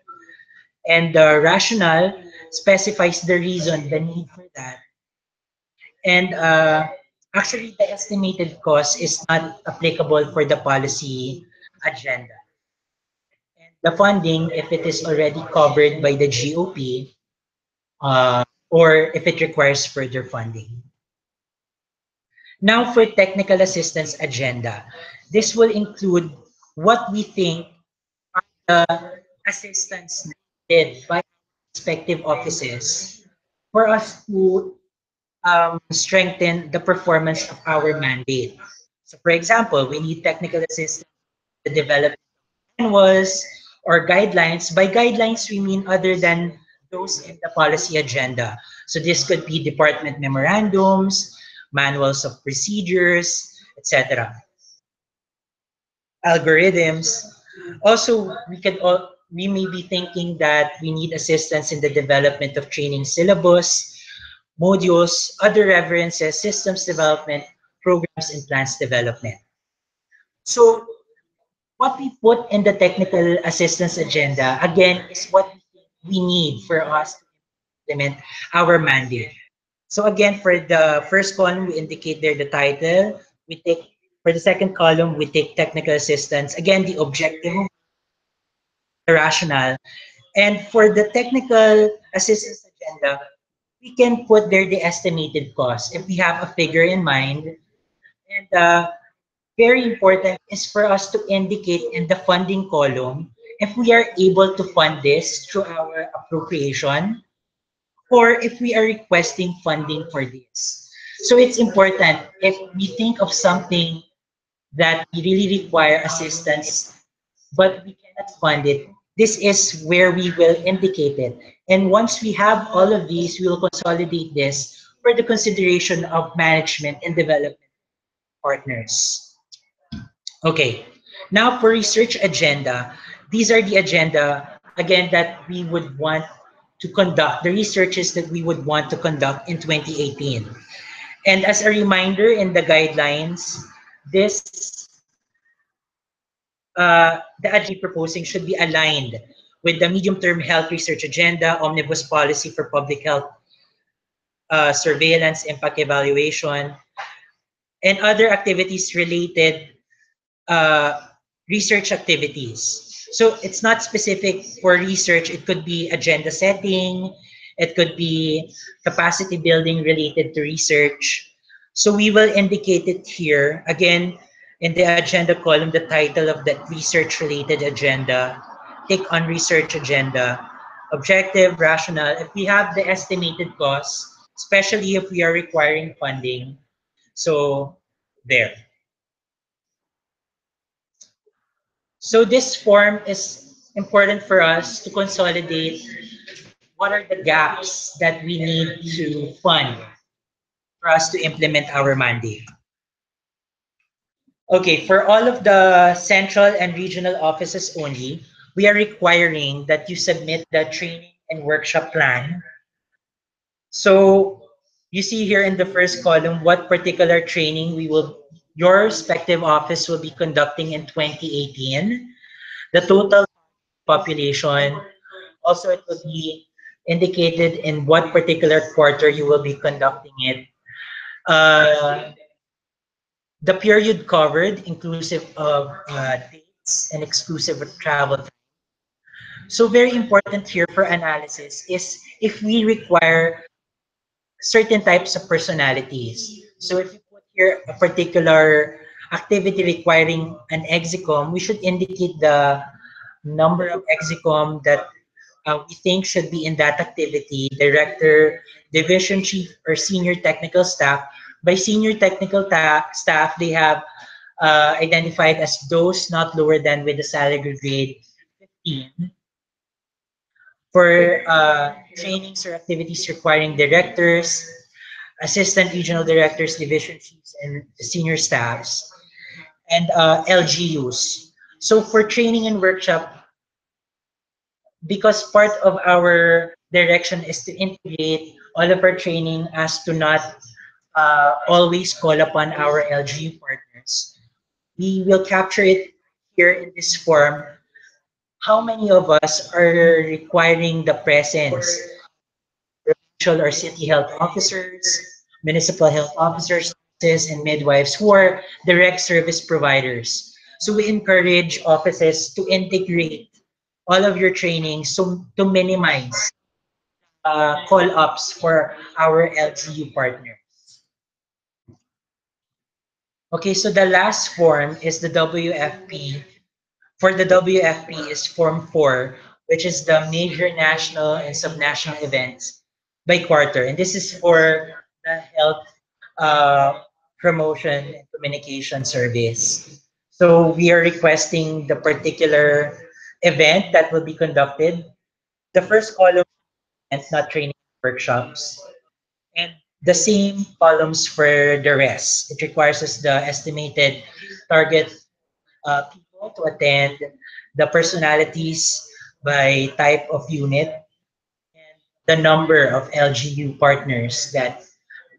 And the rationale specifies the reason, the need for that. And actually, the estimated cost is not applicable for the policy agenda. And the funding, if it is already covered by the GOP, or if it requires further funding. Now for technical assistance agenda. This will include what we think the assistance needed by respective offices for us to strengthen the performance of our mandate. So for example, we need technical assistance to develop manuals or guidelines. By guidelines, we mean other than those in the policy agenda. So this could be department memorandums, manuals of procedures, etc. Algorithms. Also, we may be thinking that we need assistance in the development of training syllabus, modules, other references, systems development, programs, and plans development. So what we put in the technical assistance agenda, again, is what we need for us to implement our mandate. So again, for the first column, we indicate there the title. We take For the second column, we take technical assistance. Again, the objective, the rationale. And for the technical assistance agenda, we can put there the estimated cost if we have a figure in mind. And very important is for us to indicate in the funding column if we are able to fund this through our appropriation or if we are requesting funding for this. So it's important if we think of something that we really require assistance, but we cannot fund it. This is where we will indicate it. And once we have all of these, we will consolidate this for the consideration of management and development partners. Okay, now for research agenda, these are the agenda, again, that we would want to conduct, the researches that we would want to conduct in 2018. And as a reminder in the guidelines, this the agenda proposing should be aligned with the medium-term health research agenda, omnibus policy for public health surveillance, impact evaluation, and other activities related uh, research activities. So it's not specific for research. It could be agenda setting. It could be capacity building related to research. So we will indicate it here. Again, in the agenda column, the title of that research related agenda, take on research agenda, objective, rationale. If we have the estimated costs, especially if we are requiring funding. So there. So this form is important for us to consolidate what are the gaps that we need to fund for us to implement our mandate. Okay, for all of the central and regional offices only, we are requiring that you submit the training and workshop plan. So you see here in the first column what particular training your respective office will be conducting in 2018, the total population. Also, it will be indicated in what particular quarter you will be conducting it. Uh, the period covered, inclusive of dates and exclusive of travel. So very important here for analysis is if we require certain types of personalities. So if you put here a particular activity requiring an execom, we should indicate the number of execom that we think should be in that activity, director, division chief, or senior technical staff. By senior technical staff, they have identified as those not lower than with the salary grade 15 for trainings or activities requiring directors, assistant regional directors, division chiefs, and senior staffs, and LGUs. So for training and workshop, because part of our direction is to integrate all of our training as to not always call upon our LGU partners. We will capture it here in this form. How many of us are requiring the presence of provincial or city health officers, municipal health officers, nurses, and midwives who are direct service providers? So we encourage offices to integrate all of your trainings so to minimize call-ups for our LGU partners. Okay, so the last form is the WFP. For the WFP is Form 4, which is the major national and subnational events by quarter. And this is for the health uh, promotion and communication service. So we are requesting the particular event that will be conducted. The first column, not training workshops. And the same columns for the rest. It requires us the estimated target people to attend, the personalities by type of unit, and the number of LGU partners that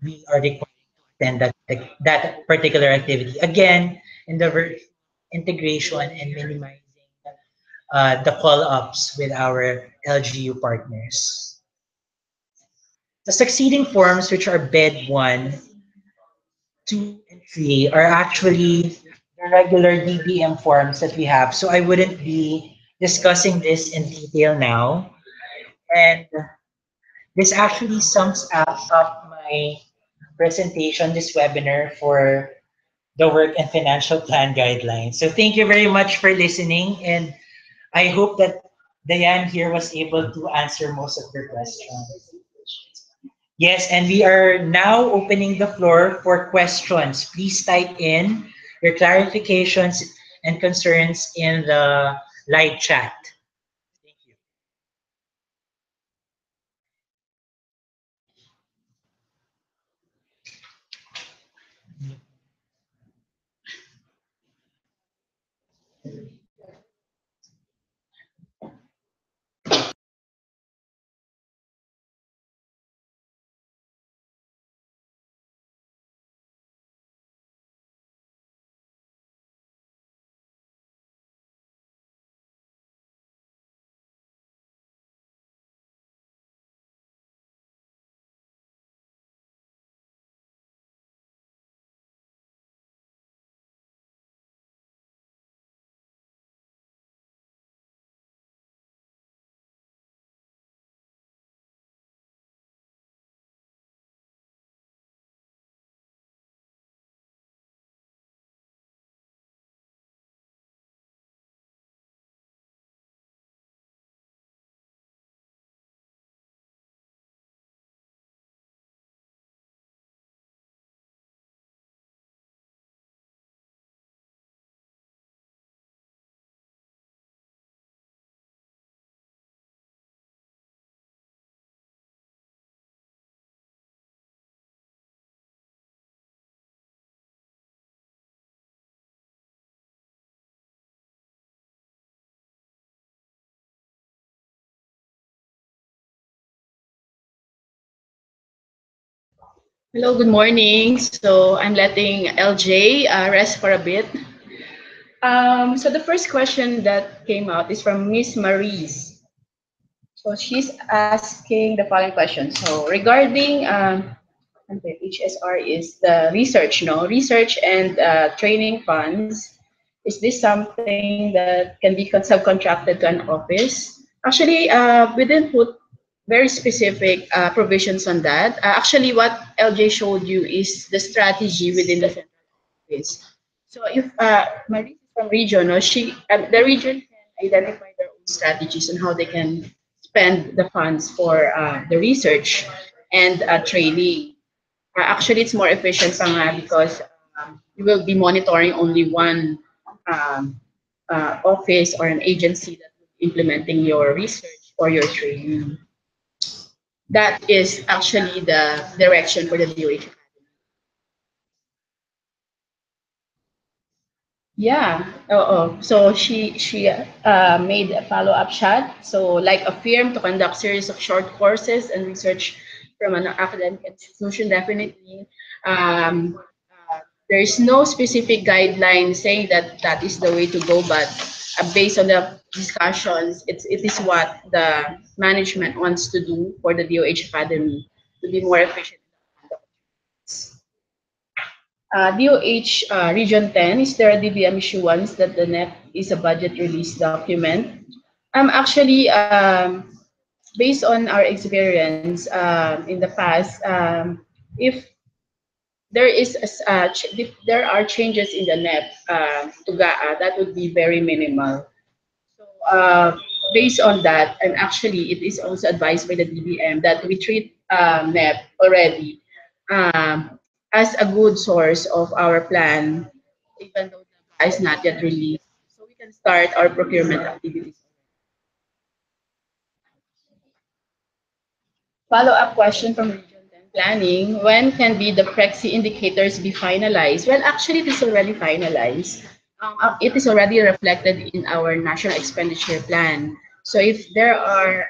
we are required to attend that particular activity. Again, in the integration and minimizing the call-ups with our LGU partners. The succeeding forms, which are BED 1, 2, and three are actually the regular DBM forms that we have. So I wouldn't be discussing this in detail now. And this actually sums up my presentation, this webinar for the work and financial plan guidelines. So thank you very much for listening. And I hope that Diane here was able to answer most of your questions. Yes, and we are now opening the floor for questions. Please type in your clarifications and concerns in the live chat. Thank you. Hello, good morning. So I'm letting LJ rest for a bit. So the first question that came out is from Miss Maurice. So she's asking the following question. So regarding okay, HSR is the research, no? Research and training funds. Is this something that can be subcontracted to an office? Actually, we didn't put very specific provisions on that. Actually, what LJ showed you is the strategy within the central office. So if Marie is from region, or the region can identify their own strategies on how they can spend the funds for the research and training. Actually, it's more efficient pa nga because you will be monitoring only one um, office or an agency that will be implementing your research or your training. That is actually the direction for the DOH. Yeah. Oh. So she made a follow-up chat. So like a firm to conduct series of short courses and research from an academic institution, definitely. Um, there is no specific guideline saying that that is the way to go, but based on the discussions, it is what the management wants to do for the DOH Academy to be more efficient. DOH Region 10, is there a DBM issuance that the NEP is a budget release document? Actually, based on our experience in the past, if if there are changes in the NEP to GAA, that would be very minimal. So based on that, and actually it is also advised by the DBM that we treat NEP already as a good source of our plan, even though the GAA is not yet released. So we can start our procurement activities. Follow-up question from Region 10 Planning. When can be the Prexy indicators be finalized? Well, actually, it is already finalized. It is already reflected in our national expenditure plan. So if there are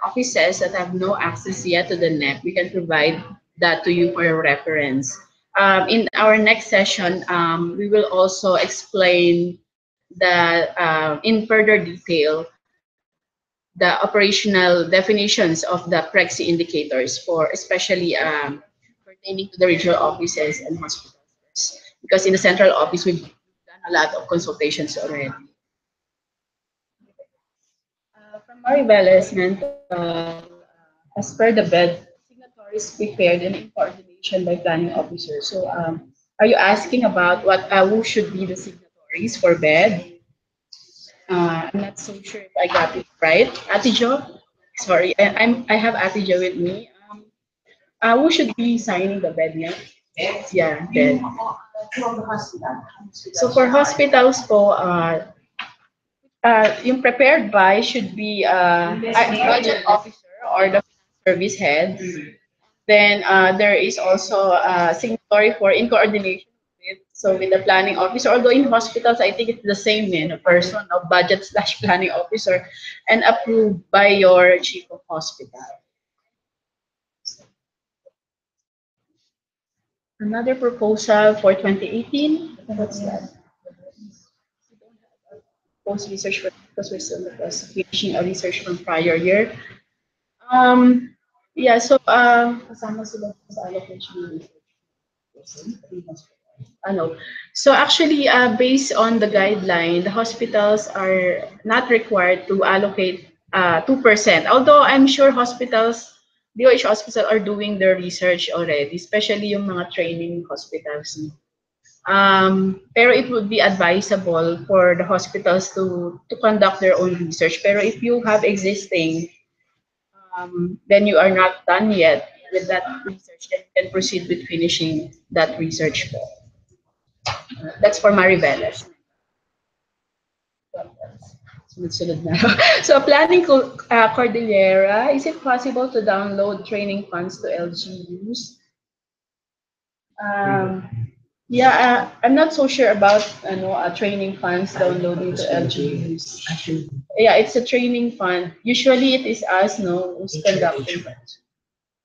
offices that have no access yet to the NEP, we can provide that to you for your reference. In our next session, we will also explain in further detail the operational definitions of the Prexy indicators for especially pertaining to the regional offices and hospitals. because in the central office we've done a lot of consultations already. From Maribeles mental, as per the bed, signatories prepared and in coordination by planning officer. So, are you asking about what who should be the signatories for bed? I'm not so sure if I got it right. Ate Jo, sorry, I have Ate Jo with me. Who should be signing the bed niya? Yeah, bed. So for hospitals po, yung prepared by should be a budget officer or the service head. Then there is also a signatory for in coordination with, so with the planning officer. Although in hospitals, I think it's the same in a person of budget slash planning officer, and approved by your chief of hospital. Another proposal for 2018. What's that? Post research because we're still in the process of finishing a research from prior year. Um, yeah, so kasama sila sa allocation ano. So actually, based on the guideline, the hospitals are not required to allocate 2%. Although I'm sure hospitals, DOH hospitals are doing their research already, especially yung mga training hospitals. Pero it would be advisable for the hospitals to conduct their own research. Pero if you have existing, then you are not done yet with that research, then you can proceed with finishing that research. That's for Maribeles. Sunod-sunod na. So, planning Cordillera, is it possible to download training funds to LGUs? Yeah, I'm not so sure about training funds downloading to LGUs. Yeah, it's a training fund. Usually it is us, no, who's conducting.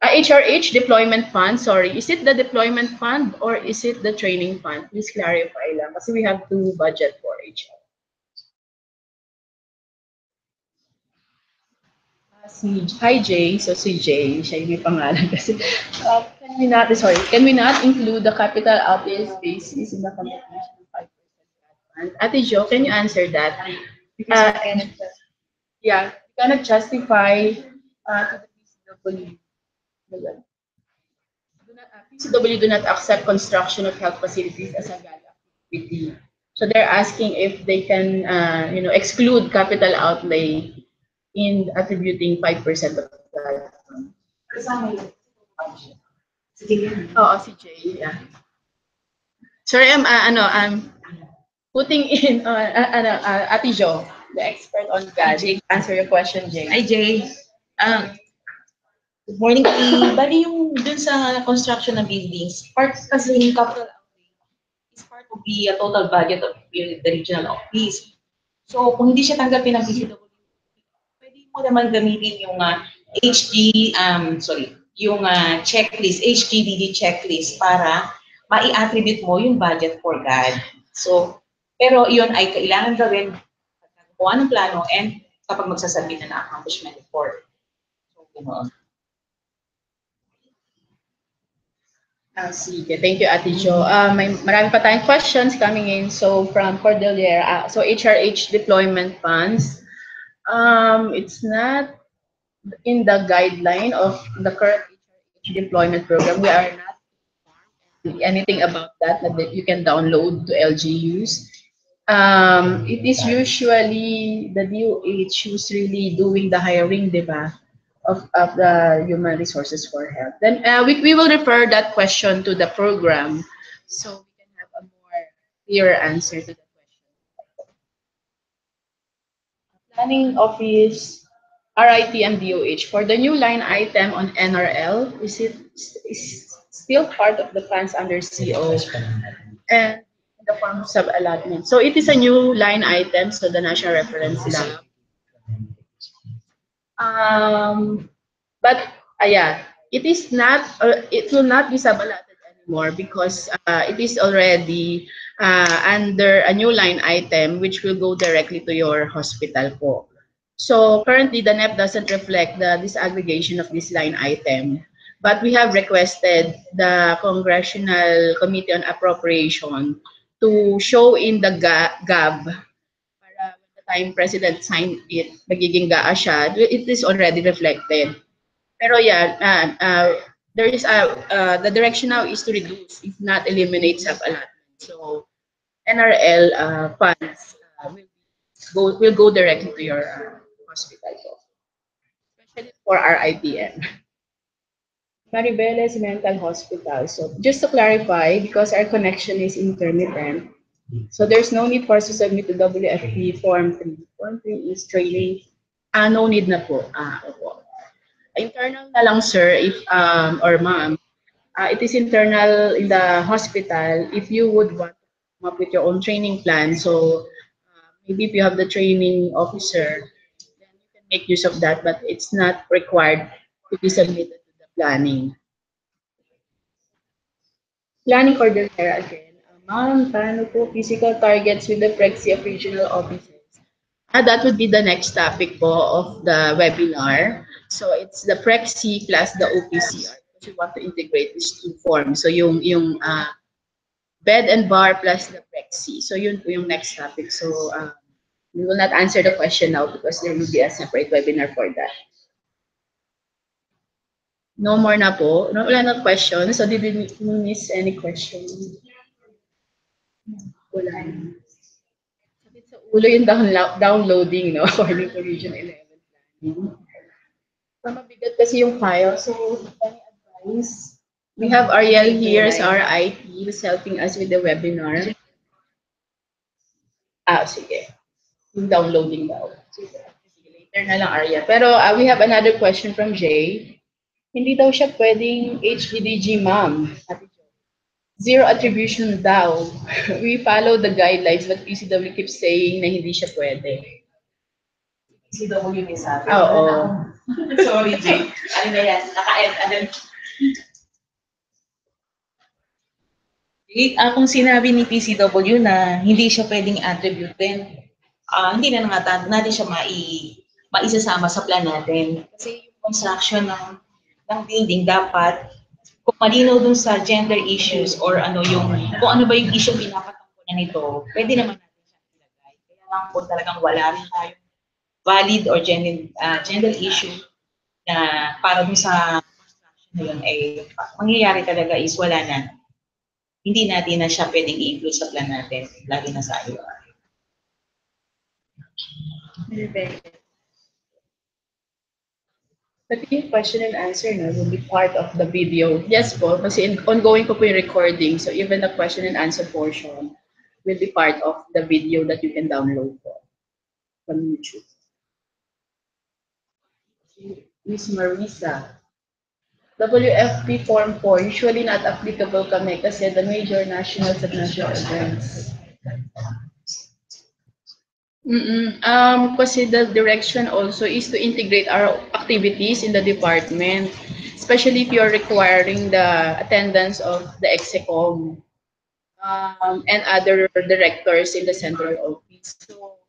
HRH deployment fund, sorry. Is it the deployment fund or is it the training fund? Please clarify lang. Kasi we have two budget for HR. Hi Jay, so si Jay, siya yung may pangalan kasi. Can we not include the capital outlay basis in the computation of 5% fund? Ate Jo, can you answer that? Yeah, you cannot justify to the PCW. PCW do not accept construction of health facilities as a value activity. So they're asking if they can, exclude capital outlay in attributing 5% of that. Oo, si Jay, yeah. Sorry, I'm putting in, Ate Jo, the expert on GAD. Answer your question, Jay. Hi, Jay. Good morning, Kay. Bali yung dun sa construction ng buildings, part kasi yung capital outlay is part of the total budget of the regional office. So, kung hindi siya tanggapin ng PCW, pwede mo naman gamitin yung yung checklist, HGDD checklist para mai-attribute mo yung budget for GAD. So, pero yun ay kailangan gawin pagkagawa ng plano and kapag magsasabit na accomplishment report. So, ganoon. Sige. Thank you, Ate Jo. May marami pa tayong questions coming in. So, from Cordillera, so HRH deployment funds, it's not in the guideline of the current HRH deployment program. We are not informed anything about that you can download to LGUs. It is usually the DOH who's really doing the hiring, di ba? Of the human resources for health. Then we will refer that question to the program so we can have a more clear answer to the question. Planning Office, RIT and DOH. For the new line item on NRL, is still part of the funds under CO and in the form of sub-allotment. So it is a new line item, so the National Reference Lab. But yeah, it is not. It will not be sub-allotted anymore because it is already under a new line item, which will go directly to your hospital po. So currently, the NEP doesn't reflect the disaggregation of this line item. But we have requested the Congressional Committee on Appropriation to show in the GAB para when the time President signed it, magiging GAA siya, it is already reflected. Pero yeah, there is the direction now is to reduce, if not eliminate sub-allotment. So NRL funds will go directly to your hospital, especially for our IPM. Maribeles Mental Hospital. So just to clarify, because our connection is intermittent, so there's no need for us to submit the WFP Form 3. Form 3 is training. No need na po. Opo. Internal na lang, sir, if or ma'am, it is internal in the hospital. If you would want to come up with your own training plan, so maybe if you have the training officer, then you can make use of that, but it's not required to be submitted to the planning. Planning coordinator again. Ma'am, paano po physical targets with the Prexy of regional offices? That would be the next topic po of the webinar. So it's the Prexy plus the OPCR. Because we want to integrate these two forms. So yung bed and bar plus the Prexy. So yun po yung next topic. So we will not answer the question now because there will be a separate webinar for that. No more na po. No, wala na question. So did we miss any question? Wala. Sakit sa ulo yung downloading, no? According to Region 11 planning. So, mabigat kasi yung file. So, any advice? We have Ariel here as our IT who's helping us with the webinar. Sige. Yung downloading daw. Sige, later na lang, Ariel. Pero we have another question from Jay. Hindi daw siya pwedeng HDDG, ma'am. Zero attribution daw. We follow the guidelines but PCW keeps saying na hindi siya pwede. PCW may sabi. Oo. Sorry, Jay. Ano na yan? Kung sinabi ni PCW na hindi siya pwedeng attribute, then hindi na nga natin siya maisasama sa plan natin. Kasi yung construction ng building dapat kung malinaw dun sa gender issues or kung ano ba yung issue pinapatungkulan nito, pwede naman natin siya ilagay. Kaya lang kung talagang wala rin tayong valid or gender issue na para dun sa construction na yun, mangyayari talaga is wala na. Hindi natin na siya pwedeng i-include sa plan natin, lagi na sa IOR. But yung question and answer no, will be part of the video. Yes po, kasi ongoing po yung recording. So even the question and answer portion will be part of the video that you can download po from YouTube. Miss Marisa, WFP Form 4 usually not applicable kami kasi the major national subnational events. Kasi the direction also is to integrate our activities in the department, especially if you're requiring the attendance of the execom and other directors in the central office. So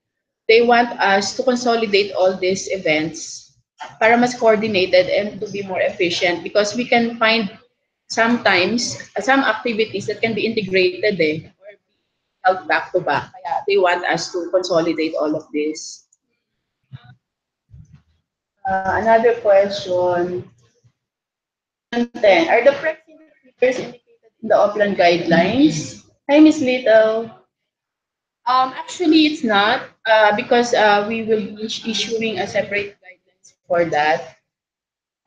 they want us to consolidate all these events para mas coordinated and to be more efficient because we can find sometimes some activities that can be integrated or be held back to back. Kaya they want us to consolidate all of this. Another question. 10. Are the Prexy figures indicated in the Oplan guidelines? Hi, Miss Little. Actually, it's not because we will be issuing a separate guidelines for that.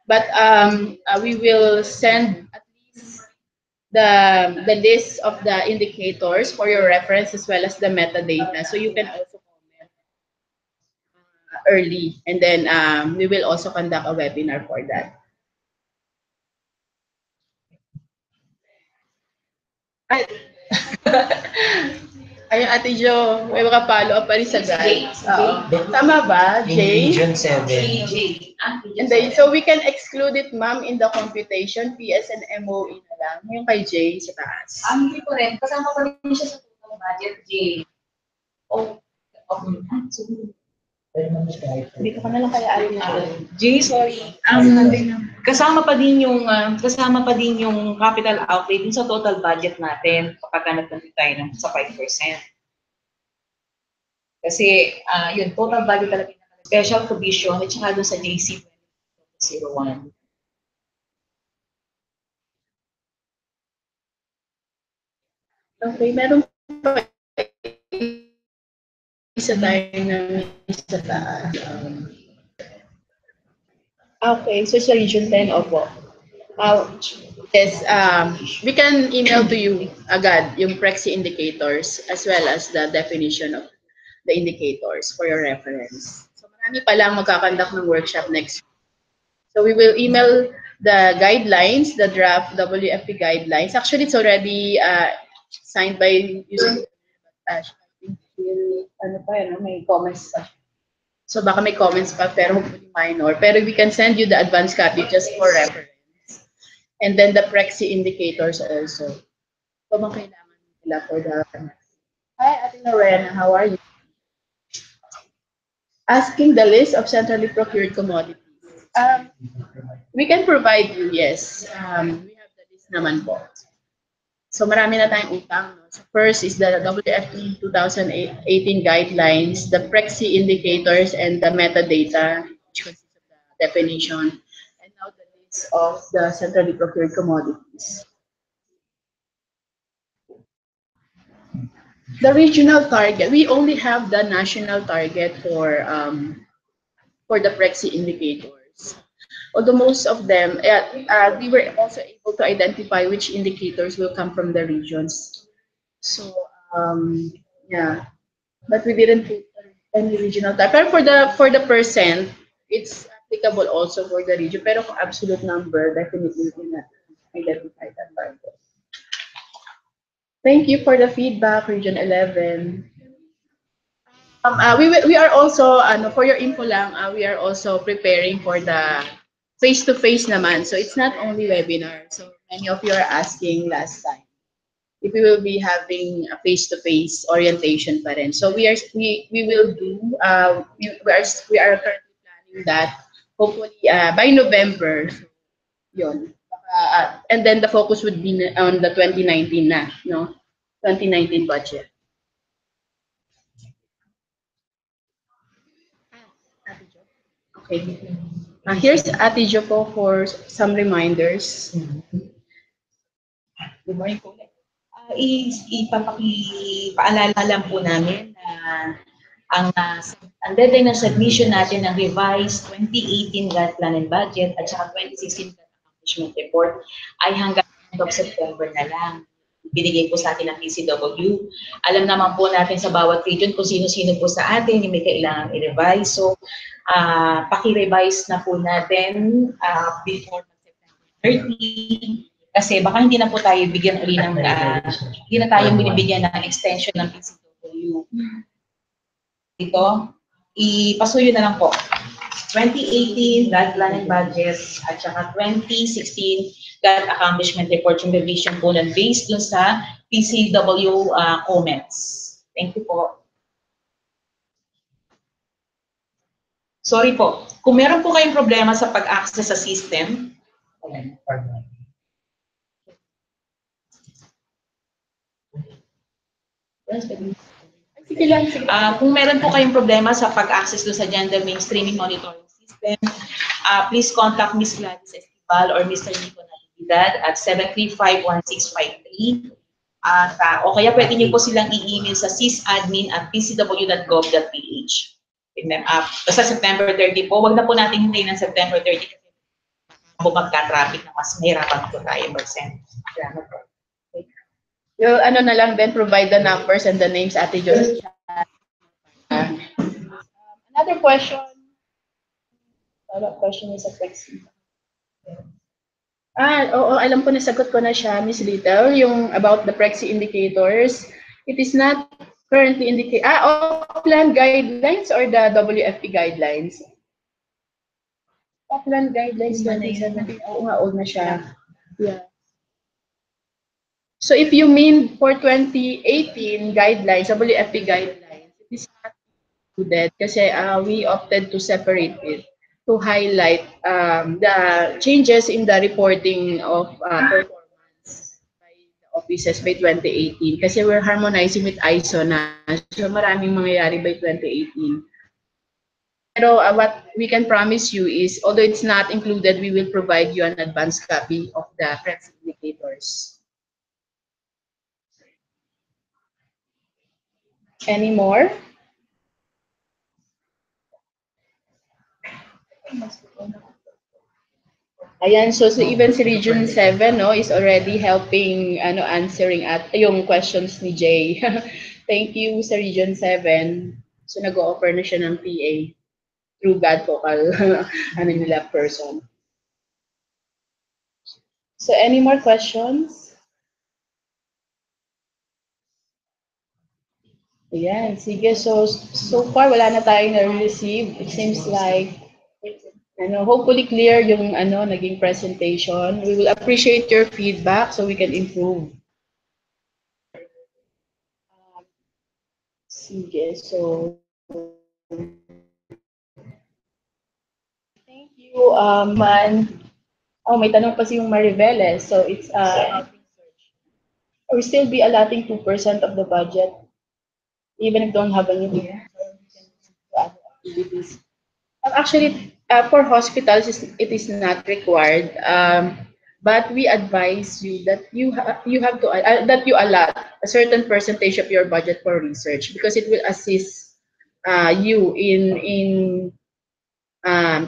But we will send at least the list of the indicators for your reference as well as the metadata. So you can also comment early. And then we will also conduct a webinar for that. Ayun, Ate Jo, may mga follow-up pa rin sa guide. Tama ba, In Jay? Region 7. And then, so we can exclude it, ma'am, in the computation, PS and MOE na lang. Yung kay Jay sa taas. Hindi ko rin. Kasama ko rin siya sa total budget, Jay. Okay. Hindi ko na lang kaya alin Jay, sorry. Kasama pa din yung capital outlay dun sa total budget natin kapag nagpunta tayo sa 5%. Kasi yun, total budget talaga yung special provision at saka dun sa JC 01. Okay, meron pa isa tayo na isa taas. Okay, so sa Region 10, opo. Yes, we can email to you agad yung Prexy indicators as well as the definition of the indicators for your reference. So marami pa lang magkakandak ng workshop next week. So we will email the guidelines, the draft WFP guidelines. Actually, it's already signed by using ano pa yan, may comments pa. So baka may comments pa pero hopefully minor. Pero we can send you the advanced copy just for reference. And then the Prexy indicators also. So bang kailangan nila for the... Hi, Ate Lorena, how are you? Asking the list of centrally procured commodities. We can provide you, yes. We have the list naman po. So marami na tayong utang. No? So first is the WFP 2018 guidelines, the Prexy indicators, and the metadata, which consists of the definition, and now the list of the centrally procured commodities. The regional target, we only have the national target for the Prexy indicators. Although most of them, we were also able to identify which indicators will come from the regions. So, yeah, but we didn't put any regional type. Pero for the percent, it's applicable also for the region. Pero kung absolute number, definitely we not identify that target. Thank you for the feedback, Region 11. We are also, for your info lang, we are also preparing for the face-to-face naman. So it's not only webinar. So many of you are asking last time if we will be having a face-to-face orientation pa rin. So we will do, we are currently planning that hopefully by November. So, yun. And then the focus would be on the 2019 na, no? 2019 budget. Okay. Here's Ate Jo po for some reminders. Good morning po. Ipapakipaalala lang po namin na ang deadline ng submission natin ng revised 2018 GAT Plan and Budget at saka 2016 GAT Accomplishment Report ay hanggang end of September na lang. Binigay po sa atin ng PCW. Alam naman po natin sa bawat region kung sino-sino po sa atin yung may kailangan i-revise. So, paki-revise na po natin before September 30. Kasi baka hindi na po tayo bigyan uli ng, hindi na tayo binibigyan ng extension ng PCW. Ito, ipasuyo na lang po. 2018 GAT Plan and Budget at saka 2016 GAT Accomplishment Report yung revision po nun based dun sa PCW comments. Thank you po. Sorry po. Kung meron po kayong problema sa pag-access sa system, kung meron po kayong problema sa pag-access sa gender mainstreaming monitoring system, please contact Ms. Gladys Esquivel or Mr. Nico Natividad at 735-1653. O kaya pwede niyo po silang i-email sa sysadmin@pcw.gov.ph. Basta September 30 po. Wag na po natin hintayin ng September 30 kasi po magka-traffic na mas mahirapan po tayo mag-send. Salamat po. Yung ano na lang then provide the numbers and the names Ate Jo. Another question. Follow-up question is a Prexy. Oo, alam ko, nasagot ko na siya, Miss Little, yung about the Prexy indicators. It is not currently indicate. Off-plan guidelines or the WFP guidelines? Off-plan guidelines 2017. Oo nga, old na siya. Yeah. So if you mean for 2018 guidelines, WFP guidelines, it is not included kasi we opted to separate it to highlight the changes in the reporting of performance by the offices by 2018 kasi we're harmonizing with ISO na. So maraming mangyayari by 2018. Pero what we can promise you is, although it's not included, we will provide you an advanced copy of the FREX indicators. Any more? Ayan, so even si Region 7 no, is already helping answering at yung questions ni Jay. Thank you sa Region 7. So nag-o-offer na siya ng PA through God vocal nila person. So any more questions? Ayan, sige. So far wala na tayong na-receive. It seems like hopefully clear yung naging presentation. We will appreciate your feedback so we can improve. Sige, so thank you, man. Oh, may tanong pa si yung Maribel eh. So it's we still be allotting 2% of the budget even if don't have any activities. Actually, for hospitals, it is not required. But we advise you that you have to that you allot a certain percentage of your budget for research because it will assist you in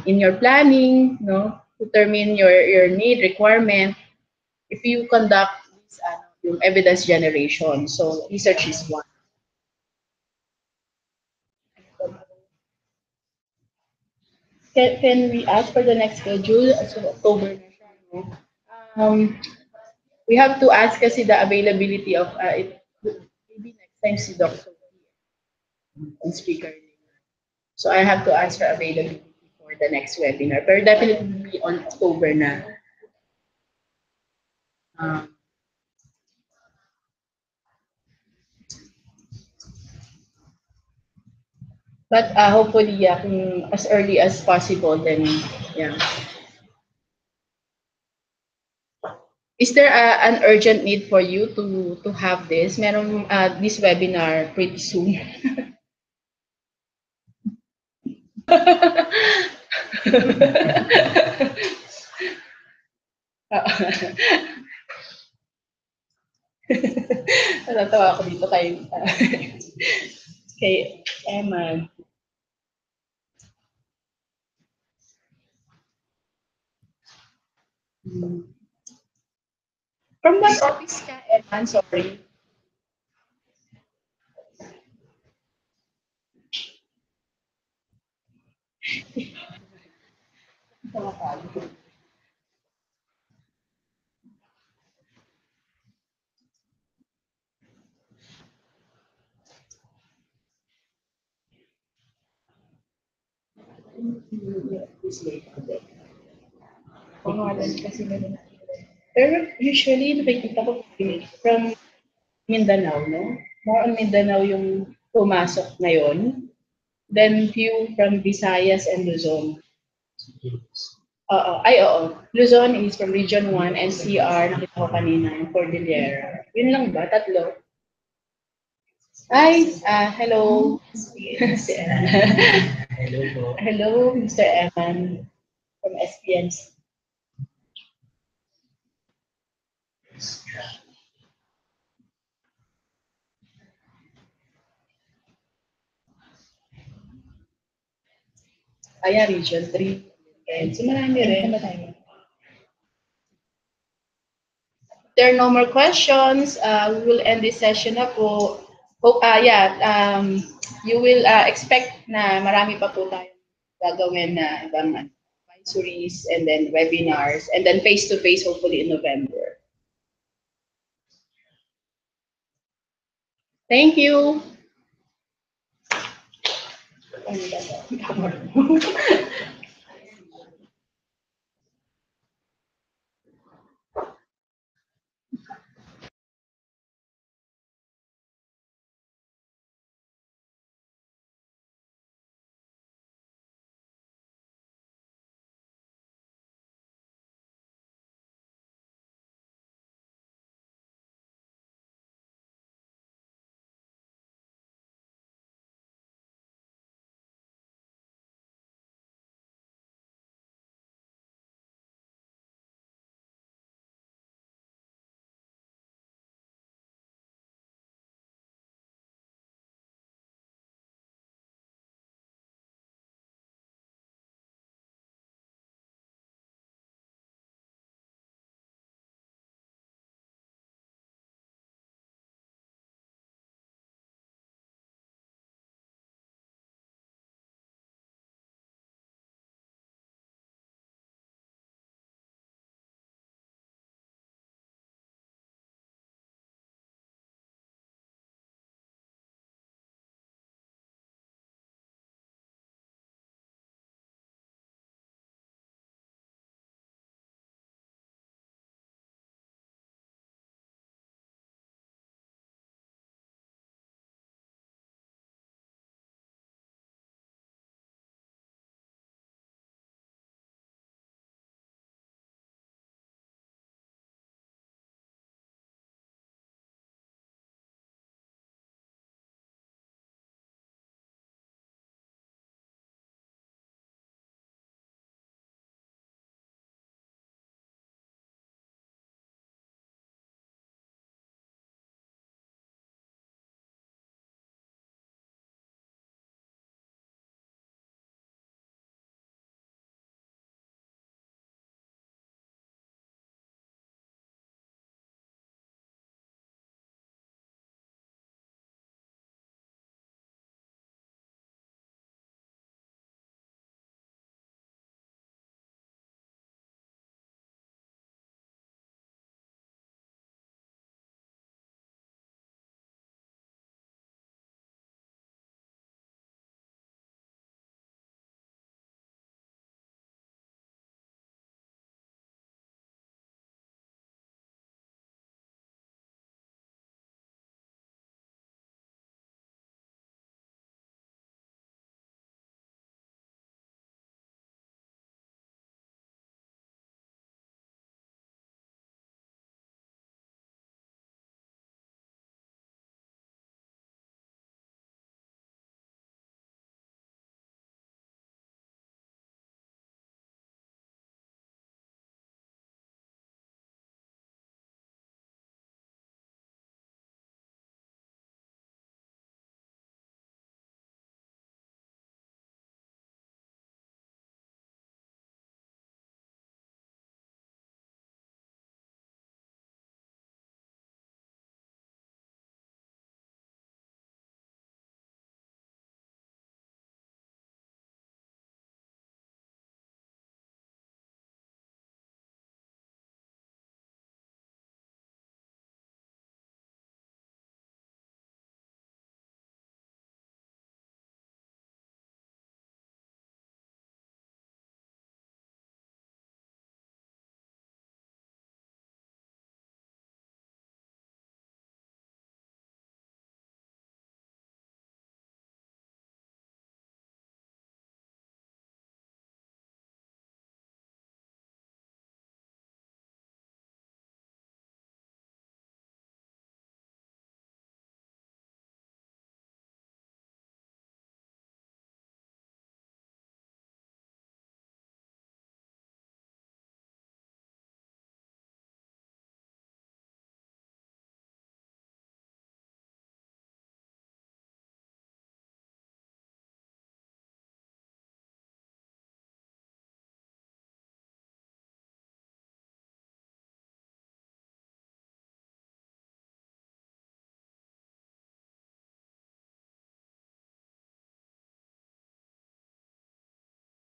your planning, no, determine your need requirement. If you conduct this yung evidence generation, so research is one. Can we ask for the next schedule? So October na siya, no? We have to ask kasi the availability of it. Maybe next time si Doc on speaker. So I have to ask for availability for the next webinar. Pero definitely be on October na. Um, but hopefully, yeah, kung as early as possible, then yeah. Is there an urgent need for you to have this? Meron this webinar pretty soon. Natatawa ako dito kay Emma. From what office ka, Emma? Sorry. Pangalan kasi meron. Pero usually, nakikita ko from Mindanao, no? More on Mindanao yung pumasok ngayon. Then few from Visayas and Luzon. Oo. Luzon is from Region 1, NCR, nakita ko kanina, yung Cordillera. Yun lang ba? Tatlo? Hi, hello. Si Eman. Hello po. Hello, Mr. Eman from SPNC. Ayan, Region 3. And so marami rin. There are no more questions. We will end this session na po. You will expect na marami pa po tayong gagawin na ibang advisories and then webinars and then face-to-face hopefully in November. Thank you.